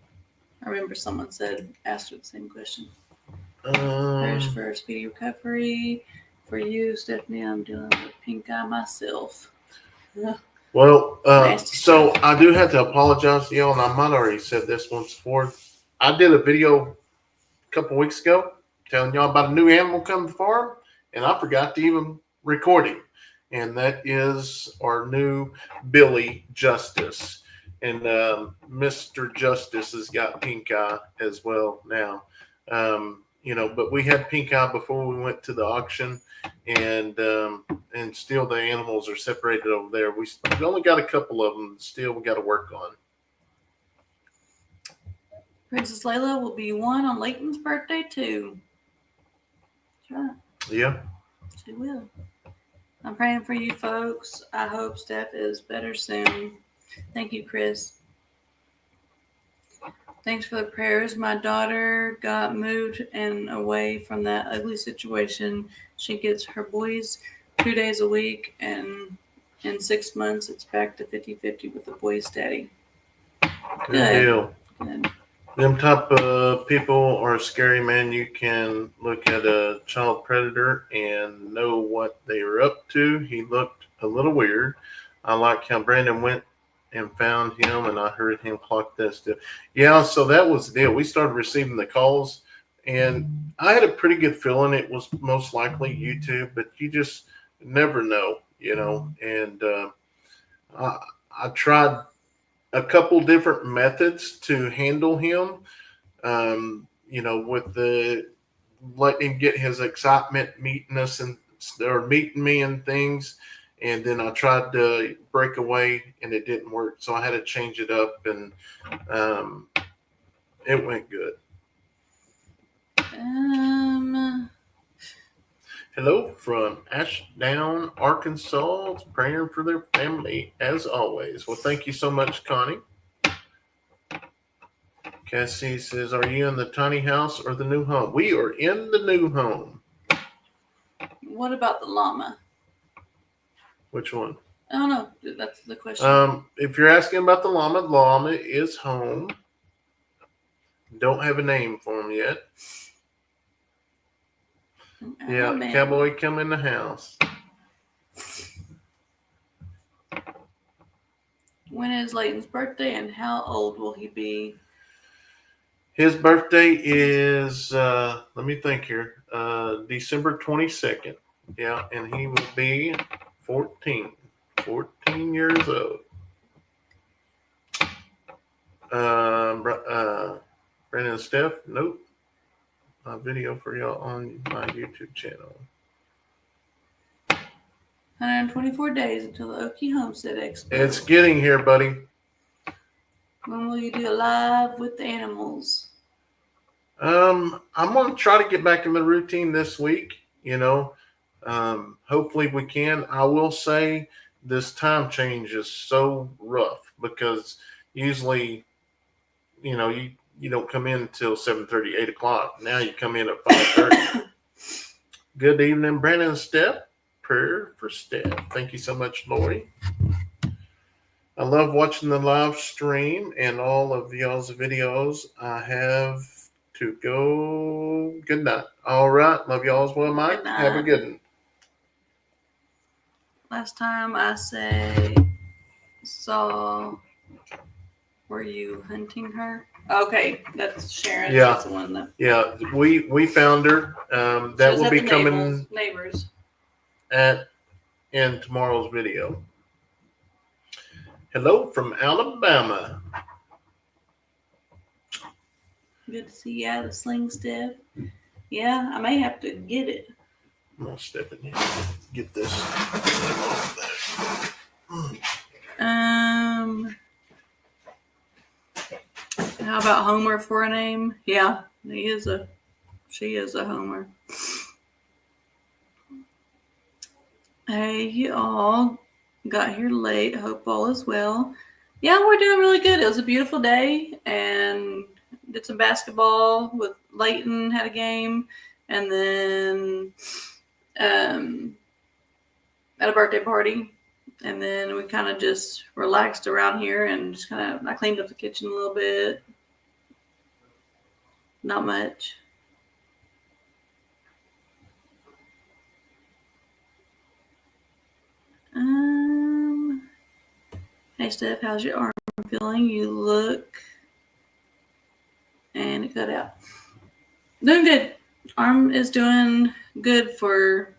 I remember someone asked her the same question. Um, Prayers for a speedy recovery. For you, Stephanie, I'm dealing with pink eye myself. Well, Nasty so stuff. I do have to apologize to y'all, and I might already said this once before. I did a video a couple weeks ago telling y'all about a new animal coming to the farm, and I forgot to even record him. And that is our new Billy Justice. And Mr. Justice has got pink eye as well now. But we had pink eye before we went to the auction, and still the animals are separated over there. We only got a couple of them. Still, we got to work on. Princess Layla will be 1 on Leighton's birthday too. That's right. Yeah. She will. I'm praying for you folks. I hope Steph is better soon. Thank you, Chris. Thanks for the prayers. My daughter got moved and away from that ugly situation. She gets her boys 2 days a week, and in 6 months, it's back to 50-50 with the boys' daddy. Good deal. Good. Them type of people are scary, man. You can look at a child predator and know what they were up to. He looked a little weird. I like how Brandon went and found him, and I heard him clock that stuff. Yeah, so that was the deal. We started receiving the calls, and I had a pretty good feeling it was most likely YouTube, but you just never know, And I tried a couple different methods to handle him, with the letting him get his excitement meeting us or meeting me and things. And then I tried to break away and it didn't work. So I had to change it up, and it went good. Hello from Ashdown, Arkansas. Praying for their family as always. Well, thank you so much, Connie. Cassie says, "Are you in the tiny house or the new home?" We are in the new home. What about the llama? Which one? I don't know. That's the question. If you're asking about the llama is home. Don't have a name for him yet. Yeah, man. Cowboy come in the house. When is Leighton's birthday and how old will he be? His birthday is, let me think here, December 22nd. Yeah, and he will be 14 years old. Brandon and Steph, nope. A video for y'all on my YouTube channel. 124 days until the Okie Homestead Expo. It's getting here, buddy. When will you do a live with the animals? I'm going to try to get back in the routine this week. Hopefully we can. I will say this time change is so rough because usually, you don't come in until 7:30, 8 o'clock. Now you come in at 5:30. Good evening, Brandon and Steph. Prayer for Steph. Thank you so much, Lori. I love watching the live stream and all of y'all's videos. I have to go. Good night. All right. Love y'all as well, Mike. Have a good one. Last time I saw Were you hunting her? Okay, that's Sharon. Yeah. She's the one that. Yeah, we found her. That She's will at be the coming neighbors. in tomorrow's video. Hello from Alabama. Good to see you out of sling Steph. Yeah, I may have to get it. I'm gonna step in here. Get this. How about Homer for a name? Yeah, she is a Homer. Hey, you all got here late. Hope all is well. Yeah, we're doing really good. It was a beautiful day and did some basketball with Leighton, had a game, and then at a birthday party. And then we kind of just relaxed around here and just I cleaned up the kitchen a little bit. Not much. Hey Steph, how's your arm feeling? You look, and it cut out. Doing good. Arm is doing good for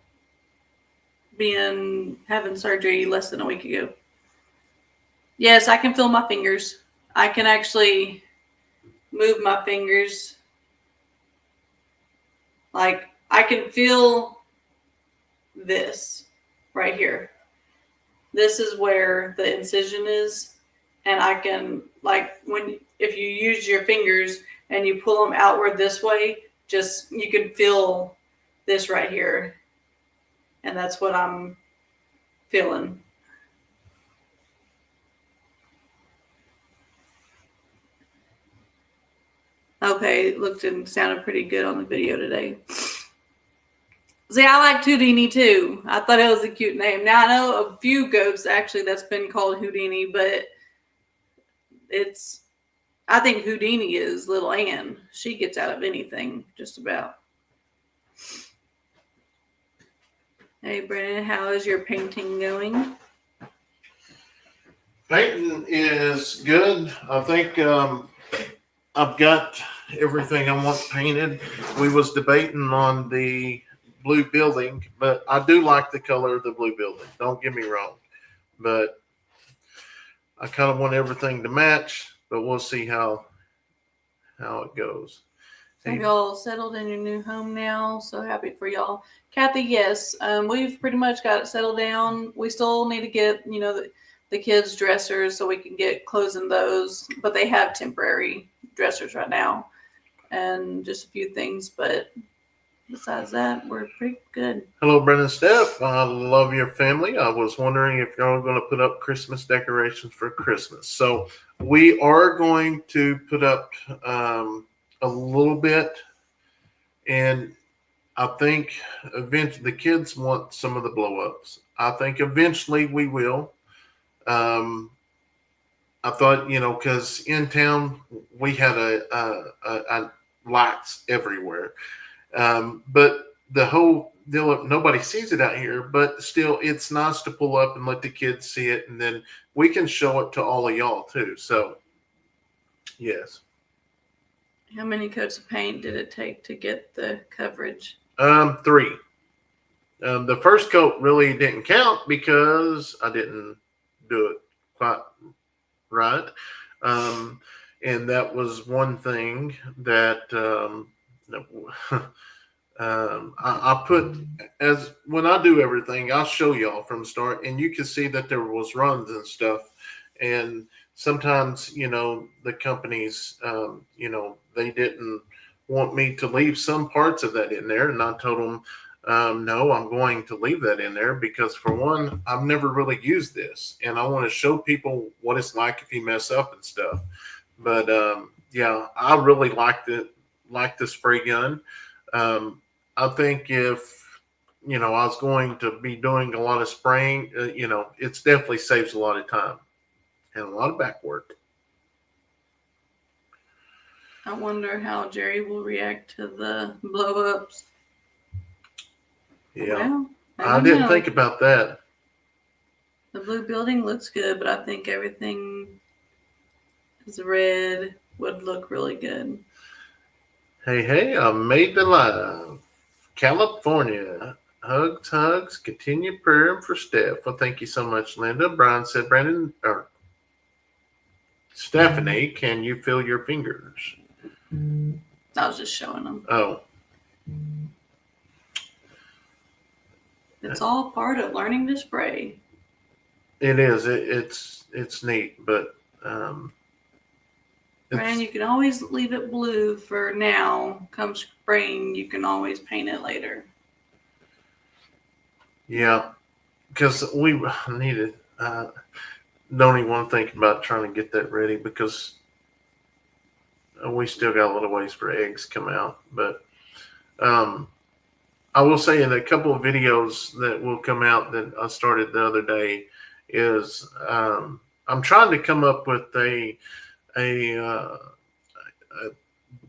having surgery less than a week ago. Yes, I can feel my fingers. I can actually move my fingers. Like I can feel this right here. This is where the incision is, and I can if you use your fingers and you pull them outward this way, you can feel this right here, and that's what I'm feeling. Okay, it looked and sounded pretty good on the video today. See, I like Houdini too. I thought it was a cute name. Now I know a few goats actually that's been called Houdini, but I think Houdini is little Ann. She gets out of anything, just about. Hey, Brennan, how is your painting going? Painting is good. I think I've got everything I want painted. We was debating on the blue building, but I do like the color of the blue building. Don't get me wrong. But I kind of want everything to match, but we'll see how it goes. So y'all settled in your new home now. So happy for y'all. Kathy, yes, we've pretty much got it settled down. We still need to get, the kids' dressers so we can get clothes in those, but they have temporary dressers right now and just a few things. But besides that, we're pretty good. Hello, Brennan Steph. I love your family. I was wondering if y'all are going to put up Christmas decorations for Christmas. So we are going to put up a little bit, and I think eventually the kids want some of the blow-ups. I think eventually we will. I thought, because in town we had a lights everywhere, but the whole deal, nobody sees it out here. But still, it's nice to pull up and let the kids see it, and then we can show it to all of y'all too. So, yes. How many coats of paint did it take to get the coverage? 3. The first coat really didn't count because I didn't do it quite right. And that was one thing that I put as when I do everything, I'll show y'all from the start, and you can see that there was runs and stuff. And sometimes, the companies, they didn't want me to leave some parts of that in there. And I told them, no, I'm going to leave that in there because, for one, I've never really used this, and I want to show people what it's like if you mess up and stuff. But yeah, I really like the spray gun. I think if I was going to be doing a lot of spraying, it definitely saves a lot of time and a lot of back work. I wonder how Jerry will react to the blow-ups. Yeah, well, I didn't think about that. The blue building looks good, but I think everything Because red would look really good. Hey, I made the live. California. Hugs. Continue praying for Steph. Well, thank you so much, Linda. Brian said, Brandon, or Stephanie, can you feel your fingers? I was just showing them. Oh. It's all part of learning to spray. It is. It's neat, but Brandon, you can always leave it blue for now. Come spring, you can always paint it later. Yeah, because we needed. Don't even want to think about trying to get that ready because we still got a little ways for eggs come out. But I will say in a couple of videos that will come out that I started the other day is I'm trying to come up with a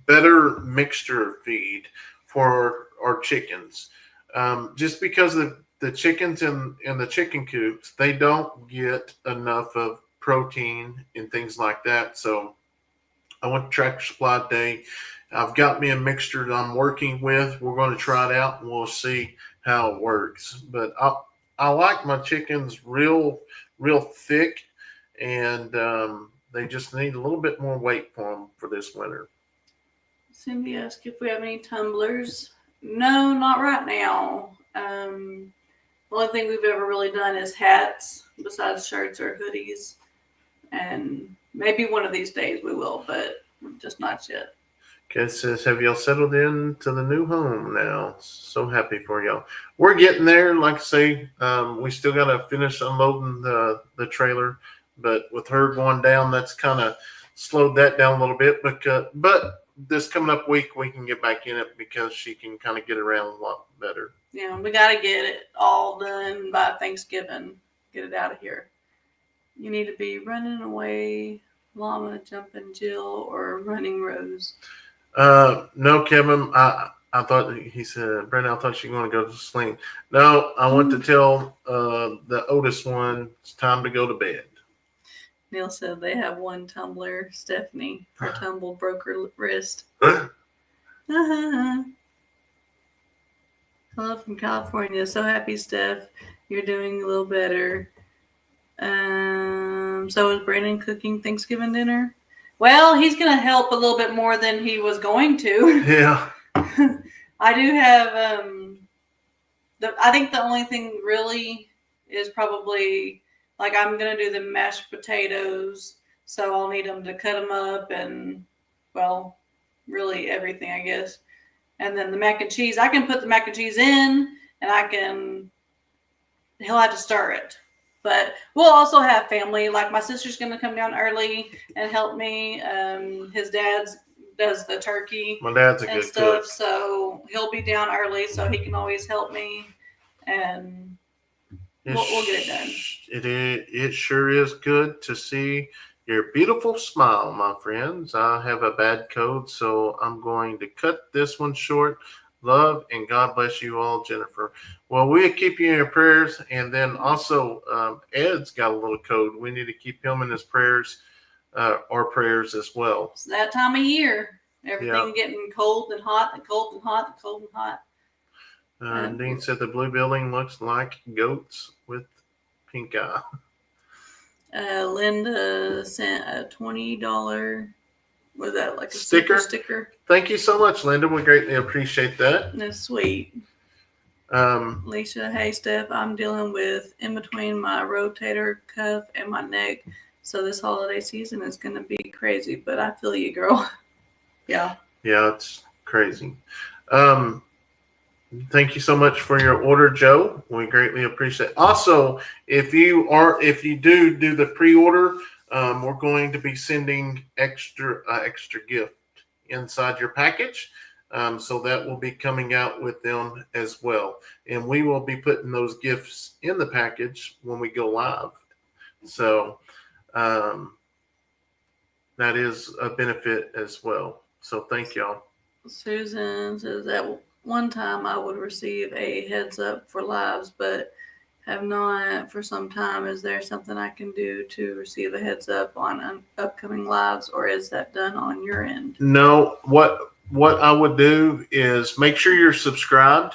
better mixture feed for our chickens. Just because the chickens in the chicken coops, they don't get enough of protein and things like that. So I went to Tractor Supply today. I've got me a mixture that I'm working with. We're going to try it out and we'll see how it works. But I like my chickens real thick, and they just need a little bit more weight for them for this winter. Cindy asked if we have any tumblers. No, not right now. The only thing we've ever really done is hats, besides shirts or hoodies. And maybe one of these days we will, but just not yet. Okay, it says, have y'all settled into the new home now? So happy for y'all. We're getting there. Like I say, we still got to finish unloading the trailer. But with her going down, that's kind of slowed that down a little bit. But this coming up week, we can get back in it because she can kind of get around a lot better. Yeah, we got to get it all done by Thanksgiving. Get it out of here. You need to be running away, llama, jumping Jill, or running Rose. No, Kevin. I thought he said, Brandon, I thought you were going to go to sleep. No, I want to tell the oldest one it's time to go to bed. Neil said they have one tumbler. Stephanie, her tumble broke her wrist. Hello from California. So happy, Steph. You're doing a little better. So is Brandon cooking Thanksgiving dinner? Well, he's going to help a little bit more than he was going to. Yeah. I do have, I think the only thing really is probably, like, I'm going to do the mashed potatoes. So I'll need him to cut them up and, well, really everything, I guess. And then the mac and cheese, I can put the mac and cheese in and he'll have to stir it. But we'll also have family. Like my sister's going to come down early and help me. His dad does the turkey. My dad's a and good stuff, cook. So he'll be down early so he can always help me. And we'll get it done. It sure is good to see your beautiful smile, my friends. I have a bad cold, so I'm going to cut this one short. Love and God bless you all, Jennifer. Well, we'll keep you in your prayers. And then also, Ed's got a little code. We need to keep him in his prayers, our prayers as well. It's that time of year. Everything getting cold and hot and cold and hot and cold and hot. Dean said the blue building looks like goats with pink eye. Linda sent a $20. Was that like a sticker? Thank you so much, Linda. We greatly appreciate that. That's sweet. Lisa, hey, Steph, I'm dealing with in between my rotator cuff and my neck. So this holiday season is going to be crazy, but I feel you, girl. Yeah. Yeah, it's crazy. Thank you so much for your order, Joe. We greatly appreciate it. Also, if you do the pre-order, we're going to be sending extra gift inside your package. So that will be coming out with them as well. And we will be putting those gifts in the package when we go live. So that is a benefit as well. So thank y'all. Susan says that one time I would receive a heads up for lives, but Have not for some time. Is there something I can do to receive a heads up on upcoming lives, or is that done on your end? No, what I would do is make sure you're subscribed.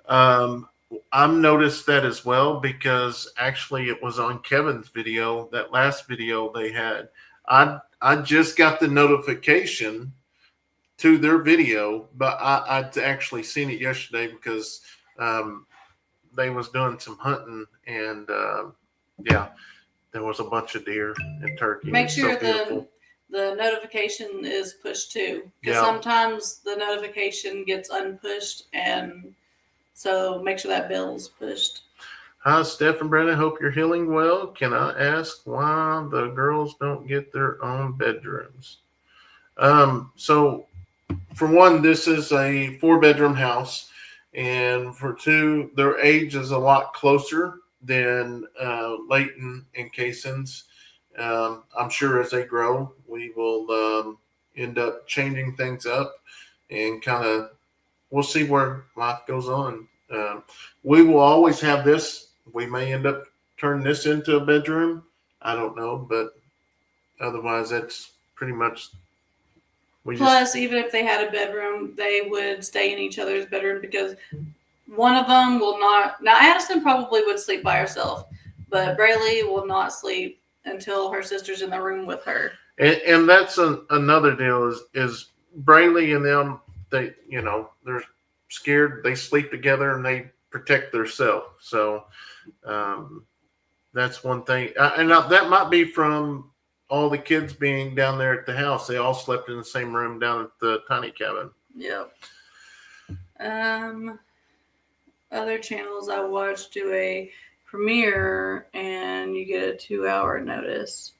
Um, I've noticed that as well because actually it was on Kevin's video, that last video they had. I just got the notification to their video, but I'd actually seen it yesterday because um, they was doing some hunting and yeah, there was a bunch of deer and turkey. Make It's sure so beautiful. the notification is pushed too, because Yeah. sometimes the notification gets unpushed, and so make sure that bell's pushed. Hi, Steph and Brandon. Hope you're healing well. Can I ask why the girls don't get their own bedrooms? So for one, this is a 4-bedroom house, and for two, their age is a lot closer than Leighton and Kayson's. I'm sure as they grow, we will end up changing things up and kind of we'll see where life goes on. We will always have this. We may end up turning this into a bedroom. I don't know, but otherwise, that's pretty much. Plus, even if they had a bedroom, they would stay in each other's bedroom because one of them will not. Now, Addison probably would sleep by herself, but Braylee will not sleep until her sister's in the room with her. And that's another deal is Braylee and them. They're scared. They sleep together and they protect themselves. So that's one thing. And that might be from all the kids being down there at the house. They all slept in the same room down at the tiny cabin. Yep. Other channels I watch do a premiere and you get a 2-hour notice.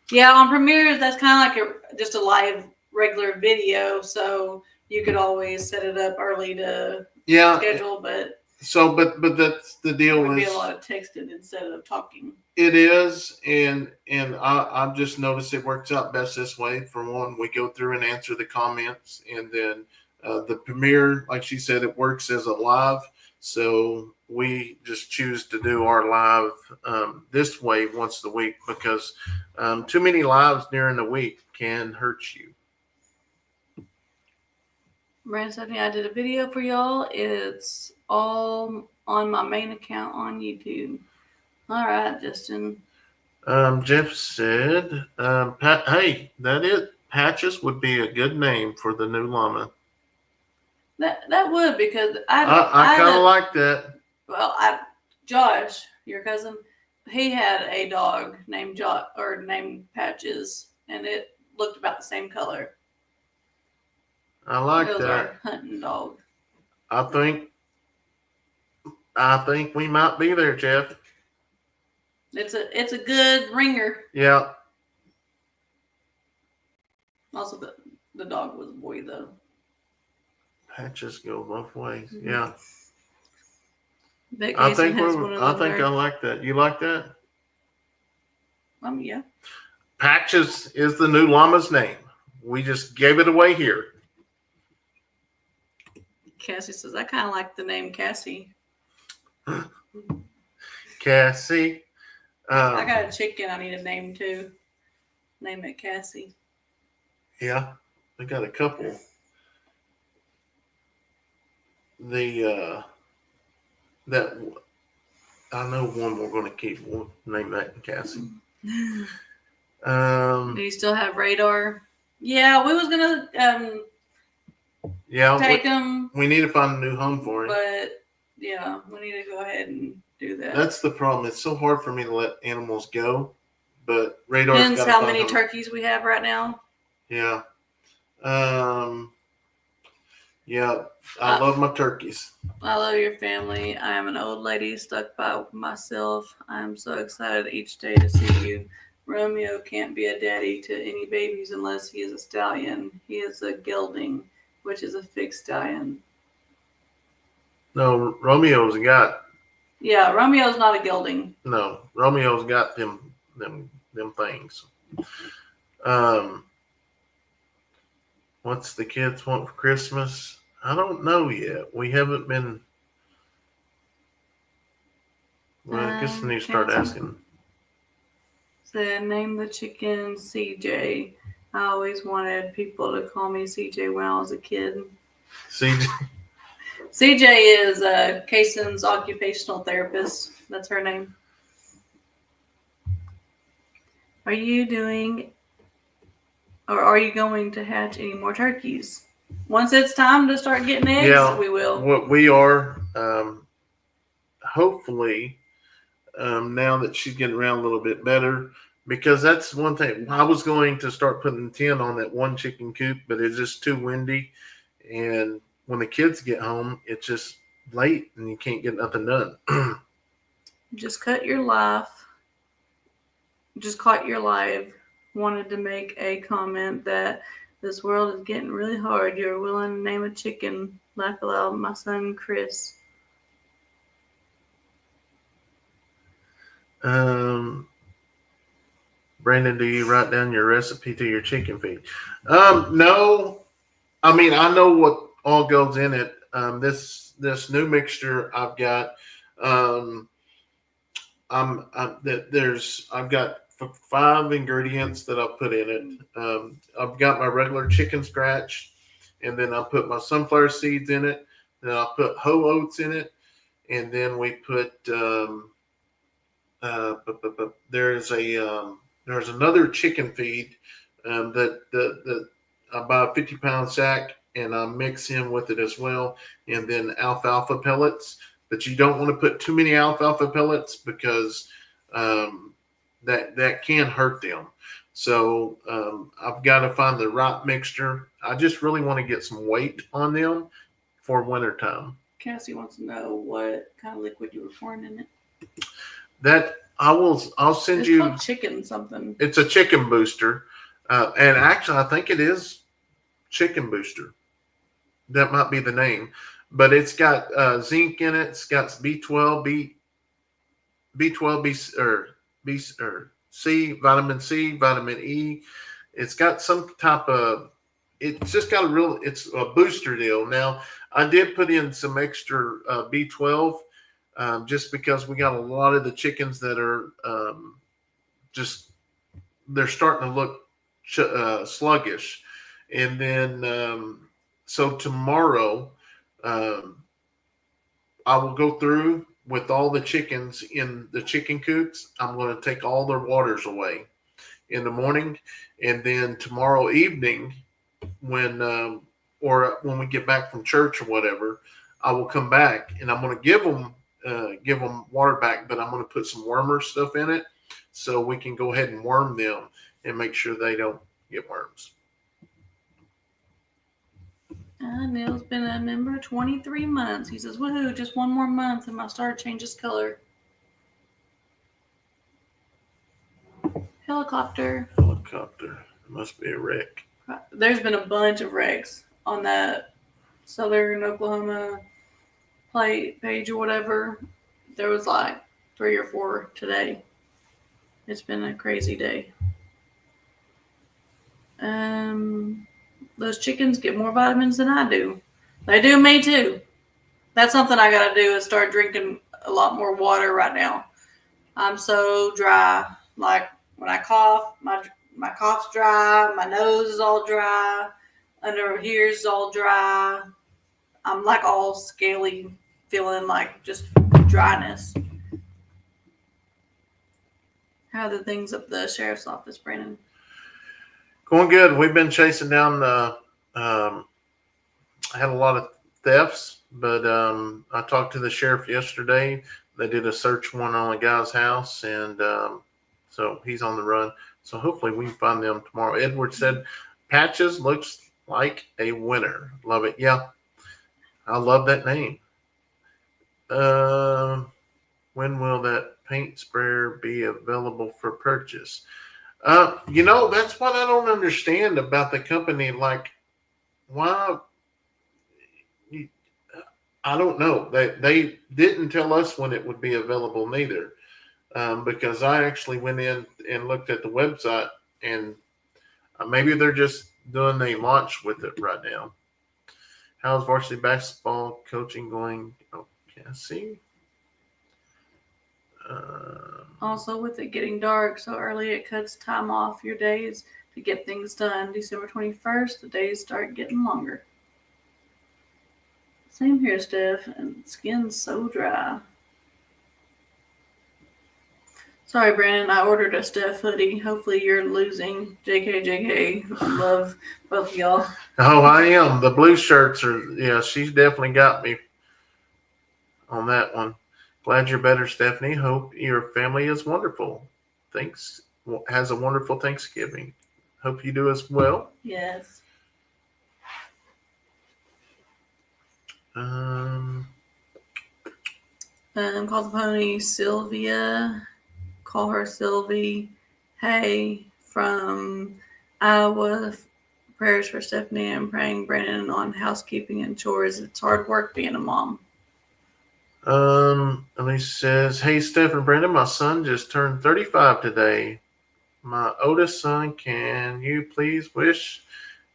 Yeah, on premieres, that's kind of like just a live regular video. So you could always set it up early to schedule, but that's the deal. It would be a lot of texting instead of talking. It is, and I've just noticed it works out best this way. For one, we go through and answer the comments, and then the premiere, like she said, it works as a live. So we just choose to do our live this way once a week because too many lives during the week can hurt you. Brandon Stephanie, I did a video for y'all. It's all on my main account on YouTube. All right, Justin. Jeff said, hey, that it. Patches would be a good name for the new llama. That would, because I kind of like that. Well, Josh, your cousin, he had a dog named named Patches, and it looked about the same color. I like that. It was our hunting dog. I think we might be there, Jeff. It's a good ringer. Yeah. Also, the dog was a boy though. Patches go both ways. Mm-hmm. Yeah. I think I like that. You like that? Yeah. Patches is the new llama's name. We just gave it away here. Cassie says, I kind of like the name Cassie. Cassie. I got a chicken I need a name too. Name it Cassie. Yeah, I got a couple. That I know one we're going to keep. We'll name that Cassie. Do you still have Radar? Yeah, we was gonna take him. We need to find a new home for him. But yeah, we need to go ahead and do that. That's the problem. It's so hard for me to let animals go. But Radar's depends how many turkeys we have right now. Yeah. Yeah, I love my turkeys. I love your family. I am an old lady stuck by myself. I am so excited each day to see you. Romeo can't be a daddy to any babies unless he is a stallion. He is a gelding, which is a fixed stallion. No, Romeo's got. Yeah, Romeo's not a gelding. No, Romeo's got them things. What's the kids want for Christmas? I don't know yet. We haven't been. Well, I guess I need to start asking. Said, name the chicken CJ. I always wanted people to call me CJ when I was a kid. CJ is Kayson's occupational therapist. That's her name. Are you going to hatch any more turkeys? Once it's time to start getting eggs, we will. What we are, hopefully, now that she's getting around a little bit better, because that's one thing. I was going to start putting 10 on that one chicken coop, but it's just too windy. And when the kids get home, it's just late and you can't get nothing done. Just cut your life. Just caught your live. Wanted to make a comment that this world is getting really hard. You're willing to name a chicken. Laugh aloud, my son Chris. Brandon, do you write down your recipe to your chicken feed? No. I mean, I know what all goes in it. This new mixture I've got. I've got 5 ingredients that I put in it. I've got my regular chicken scratch, and then I put my sunflower seeds in it. Then I put whole oats in it, and then we put there's another chicken feed that I buy a 50-pound sack and I mix in with it as well, and then alfalfa pellets. But you don't want to put too many alfalfa pellets because that can hurt them. So I've got to find the right mixture. I just really want to get some weight on them for wintertime. Cassie wants to know what kind of liquid you were pouring in it. I'll send it's you. Called chicken something. It's a chicken booster, and actually I think it is chicken booster. That might be the name, but it's got zinc in it. It's got B12, C, vitamin C, vitamin E. It's got some type of. It's just got it's a booster deal. Now I did put in some extra B12. Just because we got a lot of the chickens that are they're starting to look sluggish. And then, so tomorrow, I will go through with all the chickens in the chicken coops. I'm going to take all their waters away in the morning. And then tomorrow evening, when we get back from church or whatever, I will come back and I'm going to give them water back, but I'm going to put some wormer stuff in it so we can go ahead and worm them and make sure they don't get worms. Neil's been a member 23 months. He says, woohoo, just one more month and my star changes color. Helicopter. It must be a wreck. There's been a bunch of wrecks on that Southern Oklahoma page or whatever. There was like 3 or 4 today. It's been a crazy day. Those chickens get more vitamins than I do. They do me too. That's something I gotta do is start drinking a lot more water right now. I'm so dry. Like when I cough, my cough's dry, my nose is all dry, under here's all dry. I'm like all scaly, feeling like just dryness. How are the things at the sheriff's office, Brandon? Going good. We've been chasing down I had a lot of thefts, but I talked to the sheriff yesterday. They did a search warrant on a guy's house, and so he's on the run. So hopefully we can find them tomorrow. Edward said, Patches looks like a winner. Love it. Yeah, I love that name. When will that paint sprayer be available for purchase? That's what I don't understand about the company. Like, why? I don't know. They didn't tell us when it would be available neither, because I actually went in and looked at the website, and maybe they're just doing a launch with it right now. How's varsity basketball coaching going? Oh, Cassie. Also, with it getting dark so early, it cuts time off your days to get things done. December 21st, the days start getting longer. Same here, Steph, and skin's so dry. Sorry, Brandon, I ordered a Steph hoodie. Hopefully you're losing. JK. I love both of y'all. Oh, I am. The blue shirts are, yeah, she's definitely got me on that one. Glad you're better, Stephanie. Hope your family is wonderful. Thanks. Has a wonderful Thanksgiving. Hope you do as well. Yes. Call the pony Sylvia. Call her Sylvie. Hey, from Iowa. Prayers for Stephanie and praying Brandon on housekeeping and chores. It's hard work being a mom. Elise says, hey, Steph and Brandon, my son just turned 35 today. My oldest son, can you please wish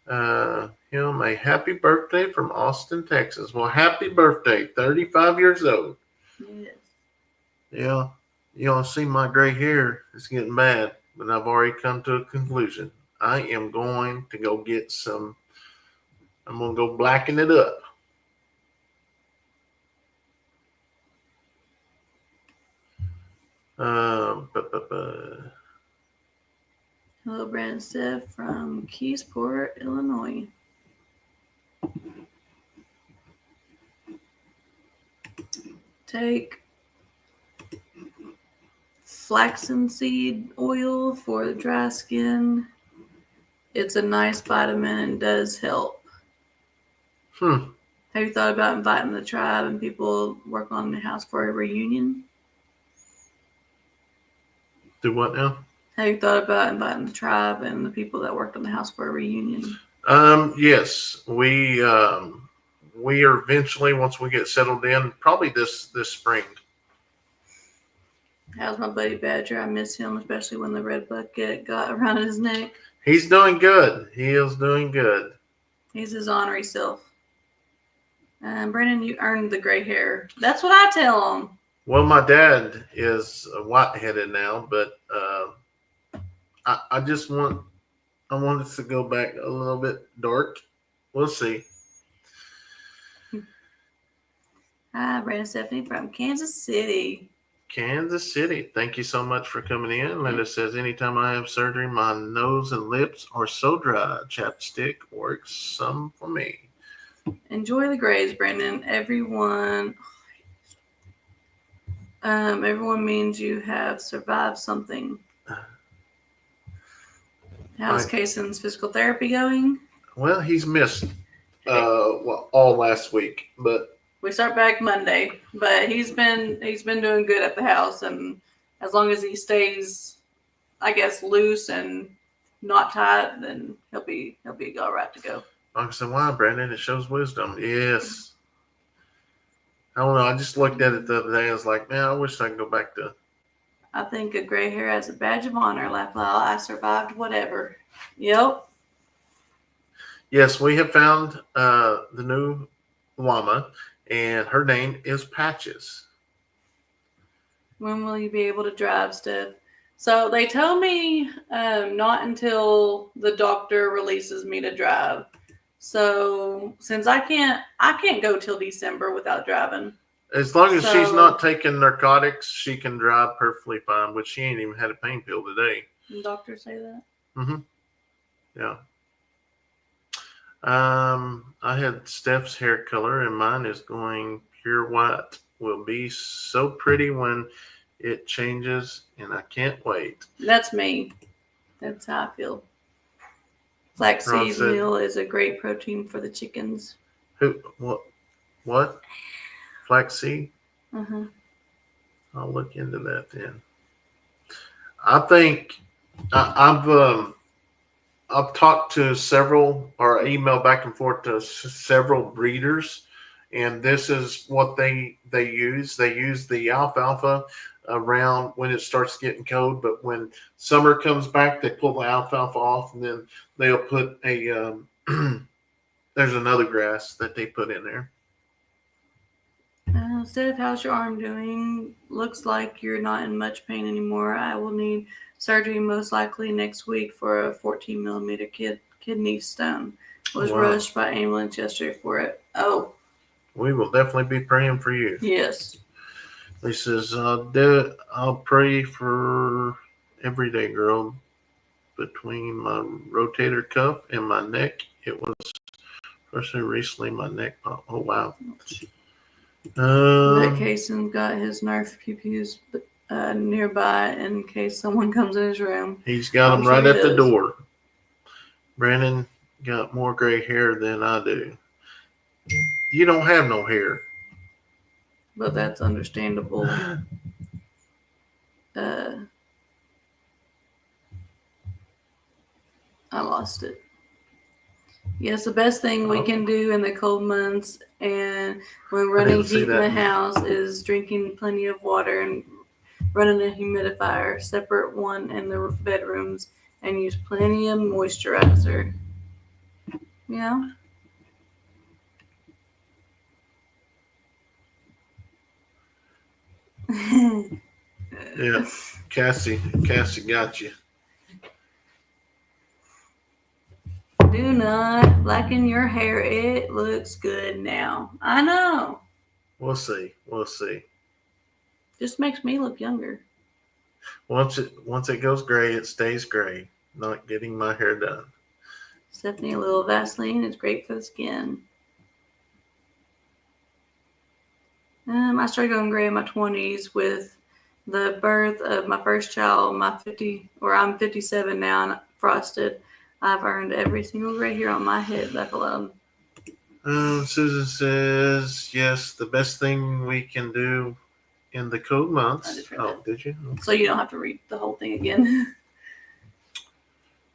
him a happy birthday from Austin, Texas? Well, happy birthday, 35 years old. Yes. Yeah, y'all see my gray hair is getting bad, but I've already come to a conclusion. I am going to go get some, I'm going to go blacken it up. Hello, Brandon Steph from Keysport, Illinois. Take flaxen seed oil for the dry skin. It's a nice vitamin and does help. Have you thought about inviting the tribe and people work on the house for a reunion? Do what now? Have you thought about inviting the tribe and the people that worked on the house for a reunion? Yes, we are eventually, once we get settled in, probably this spring. How's my buddy Badger? I miss him, especially when the red bucket got around his neck. He's doing good. He is doing good. He's his honorary self. Brandon, you earned the gray hair. That's what I tell him. Well, my dad is white-headed now, but I just want it to go back a little bit dark. We'll see. Hi, Brandon Stephanie from Kansas City. Kansas City. Thank you so much for coming in. Linda says, anytime I have surgery, my nose and lips are so dry. Chapstick works some for me. Enjoy the grays, Brandon. Everyone means you have survived something. How's Kayson's physical therapy going? Well, he's missed all last week, but we start back Monday. But he's been doing good at the house, and as long as he stays, I guess, loose and not tight, then he'll be all right to go. I said, "Why, Brandon? It shows wisdom." Yes. I don't know. I just looked at it the other day. I was like, man, I wish I could go back to. I think a gray hair as a badge of honor. Like, well, I survived whatever. Yep. Yes, we have found the new llama, and her name is Patches. When will you be able to drive, Steph? So they told me not until the doctor releases me to drive. So since I can't go till December without driving. As long as she's not taking narcotics, she can drive perfectly fine, but she ain't even had a pain pill today. Did the doctor say that? Mm-hmm. Yeah. I had Steph's hair color, and mine is going pure white. Will be so pretty when it changes, and I can't wait. That's me. That's how I feel. Flaxseed meal is a great protein for the chickens. What? Flaxseed? Uh-huh. I'll look into that then. I think I've talked to several, or emailed back and forth to several breeders, and this is what they use. They use the alfalfa around when it starts getting cold, but when summer comes back, they pull the alfalfa off, and then they'll put a there's another grass that they put in there. Steph, how's your arm doing? Looks like you're not in much pain anymore. I will need surgery most likely next week for a 14 millimeter kidney stone. Was rushed by ambulance yesterday for it. Oh. We will definitely be praying for you. Yes. He says, I'll pray for every day, girl. Between my rotator cuff and my neck, it was recently my neck. Oh, wow. But Kayson got his nerf pew-pews nearby in case someone comes in his room. He's got them right at the door. Brandon got more gray hair than I do. You don't have no hair. But that's understandable. I lost it. Yes, the best thing we can do in the cold months and when running heat in the house is drinking plenty of water and running a humidifier, separate one in the bedrooms, and use plenty of moisturizer. Yeah. Yeah, Cassie got you. Do not blacken your hair. It looks good now. I know. We'll see. Just makes me look younger. Once it goes gray, it stays gray. Not getting my hair done. Stephanie, a little Vaseline is great for the skin. I started going gray in my 20s with the birth of my first child. I'm 57 now and frosted. I've earned every single gray hair on my head, left alone. Susan says, yes, the best thing we can do in the cold months. Did you? So you don't have to read the whole thing again.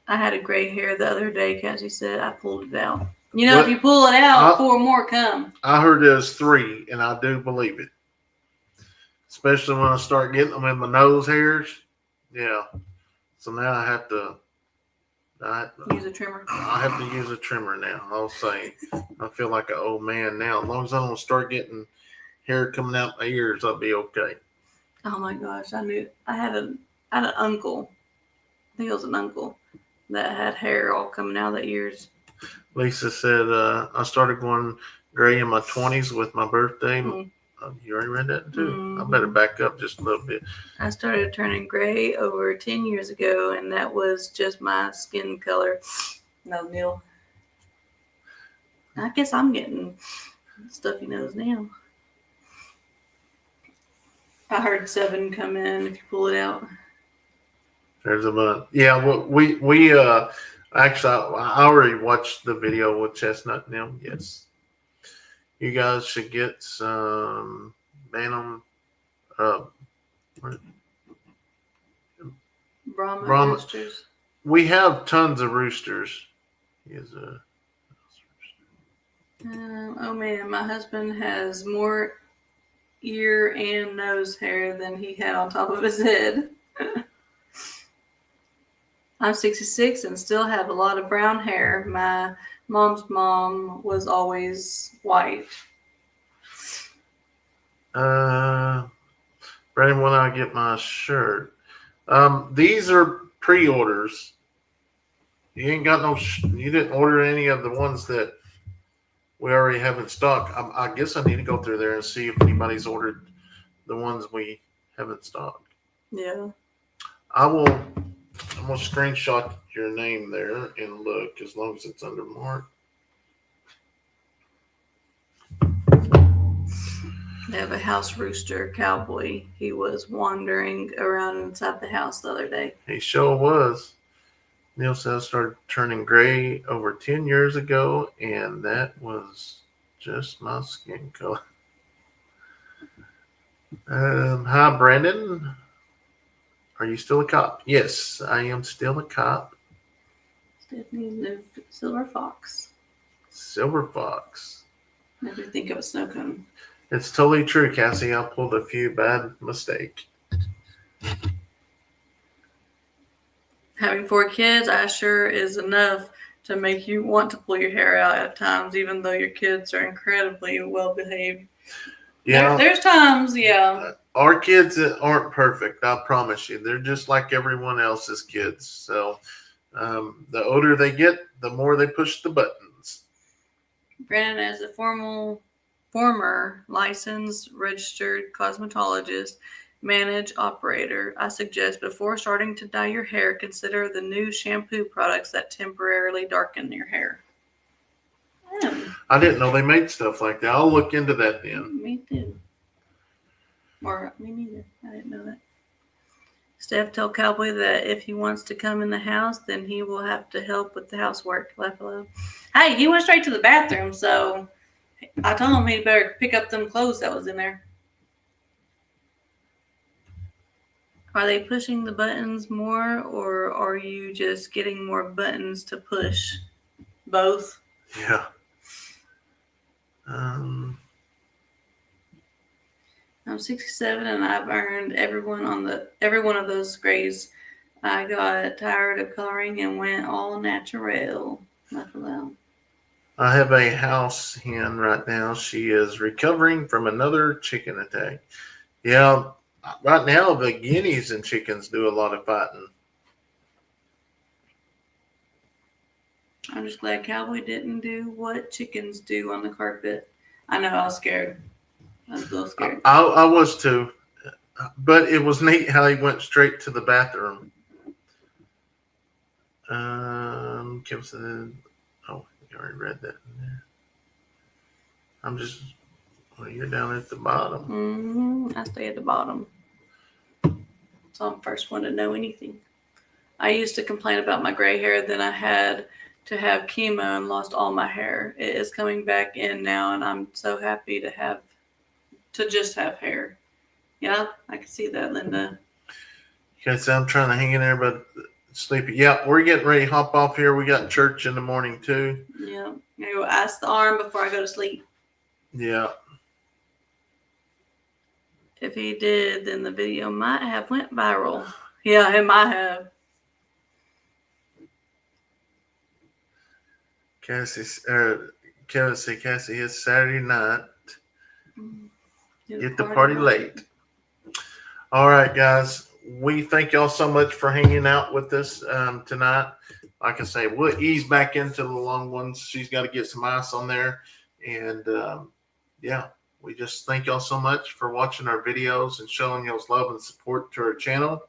I had a gray hair the other day, Cassie said. I pulled it out. If you pull it out, 4 more come. I heard there's 3, and I do believe it. Especially when I start getting them in my nose hairs. Yeah. So now I have to use a trimmer. I have to use a trimmer now. I'll say. I feel like an old man now. As long as I don't start getting hair coming out my ears, I'll be okay. Oh my gosh. I had an uncle. I think it was an uncle that had hair all coming out of the ears. Lisa said, I started going gray in my 20s with my birthday. Mm-hmm. You already read that too? Mm-hmm. I better back up just a little bit. I started turning gray over 10 years ago, and that was just my skin color. No, Neil. I guess I'm getting stuffy nose now. I heard 7 come in if you pull it out. There's a month. Yeah, well, we actually, I already watched the video with Chestnut and them. Yes. You guys should get some Bantam Brahma roosters. We have tons of roosters. Oh man, my husband has more ear and nose hair than he had on top of his head. I'm 66 and still have a lot of brown hair. My mom's mom was always white. Brandon, when I get my shirt, these are pre-orders. You ain't got you didn't order any of the ones that we already have in stock. I guess I need to go through there and see if anybody's ordered the ones we have in stock. Yeah. I'm going to screenshot your name there and look as long as it's under Mark. They have a house rooster cowboy. He was wandering around inside the house the other day. He sure was. Neil says started turning gray over 10 years ago, and that was just my skin color. Hi, Brandon. Are you still a cop? Yes, I am still a cop. Stephanie's new silver fox. Silver fox. Never think of a snow cone. It's totally true, Cassie. I pulled a few bad mistakes. Having 4 kids, I sure is enough to make you want to pull your hair out at times, even though your kids are incredibly well behaved. Yeah. There's times, yeah. Our kids aren't perfect. I promise you. They're just like everyone else's kids. So the older they get, the more they push the buttons. Brandon, as a former licensed registered cosmetologist, manage operator, I suggest before starting to dye your hair, consider the new shampoo products that temporarily darken your hair. I didn't know they made stuff like that. I'll look into that then. Me too. Or me neither. I didn't know that. Steph told Cowboy that if he wants to come in the house, then he will have to help with the housework. Laugh aloud. Hey, he went straight to the bathroom, so I told him he better pick up them clothes that was in there. Are they pushing the buttons more, or are you just getting more buttons to push? Both. Yeah. I'm 67 and I've earned every one of those grades. I got tired of coloring and went all natural. Laugh aloud. I have a house hen right now. She is recovering from another chicken attack. Yeah, right now the guineas and chickens do a lot of fighting. I'm just glad Cowboy didn't do what chickens do on the carpet. I know, I was scared. I was a little scared. I was too. But it was neat how he went straight to the bathroom. Kim said, oh, you already read that in there. You're down at the bottom. I stay at the bottom. So I'm the first one to know anything. I used to complain about my gray hair, then I had to have chemo and lost all my hair. It is coming back in now, and I'm so happy to just have hair. Yeah, I can see that, Linda. Okay, so I'm trying to hang in there, but sleepy. Yeah, we're getting ready to hop off here. We got church in the morning too. Yeah, I go ice the arm before I go to sleep. Yeah. If he did, then the video might have went viral. Yeah, it might have. Cassie, it's Saturday night. Get the party late. All right, guys. We thank y'all so much for hanging out with us tonight. Like I say, we'll ease back into the long ones. She's got to get some ice on there. And, yeah, we just thank y'all so much for watching our videos and showing y'all's love and support to our channel.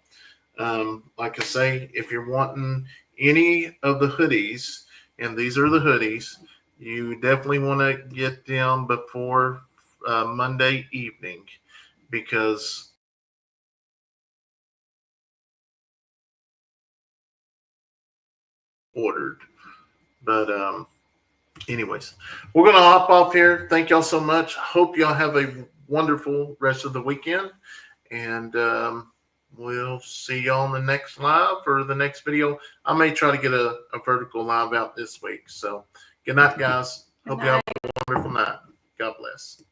Like I say, if you're wanting any of the hoodies, and these are the hoodies, you definitely want to get them before Monday evening, because ordered. But anyways, we're gonna hop off here. Thank y'all so much. Hope y'all have a wonderful rest of the weekend, and we'll see y'all on the next live or the next video. I may try to get a vertical live out this week. So good night, guys. Hope you have a wonderful night. God bless.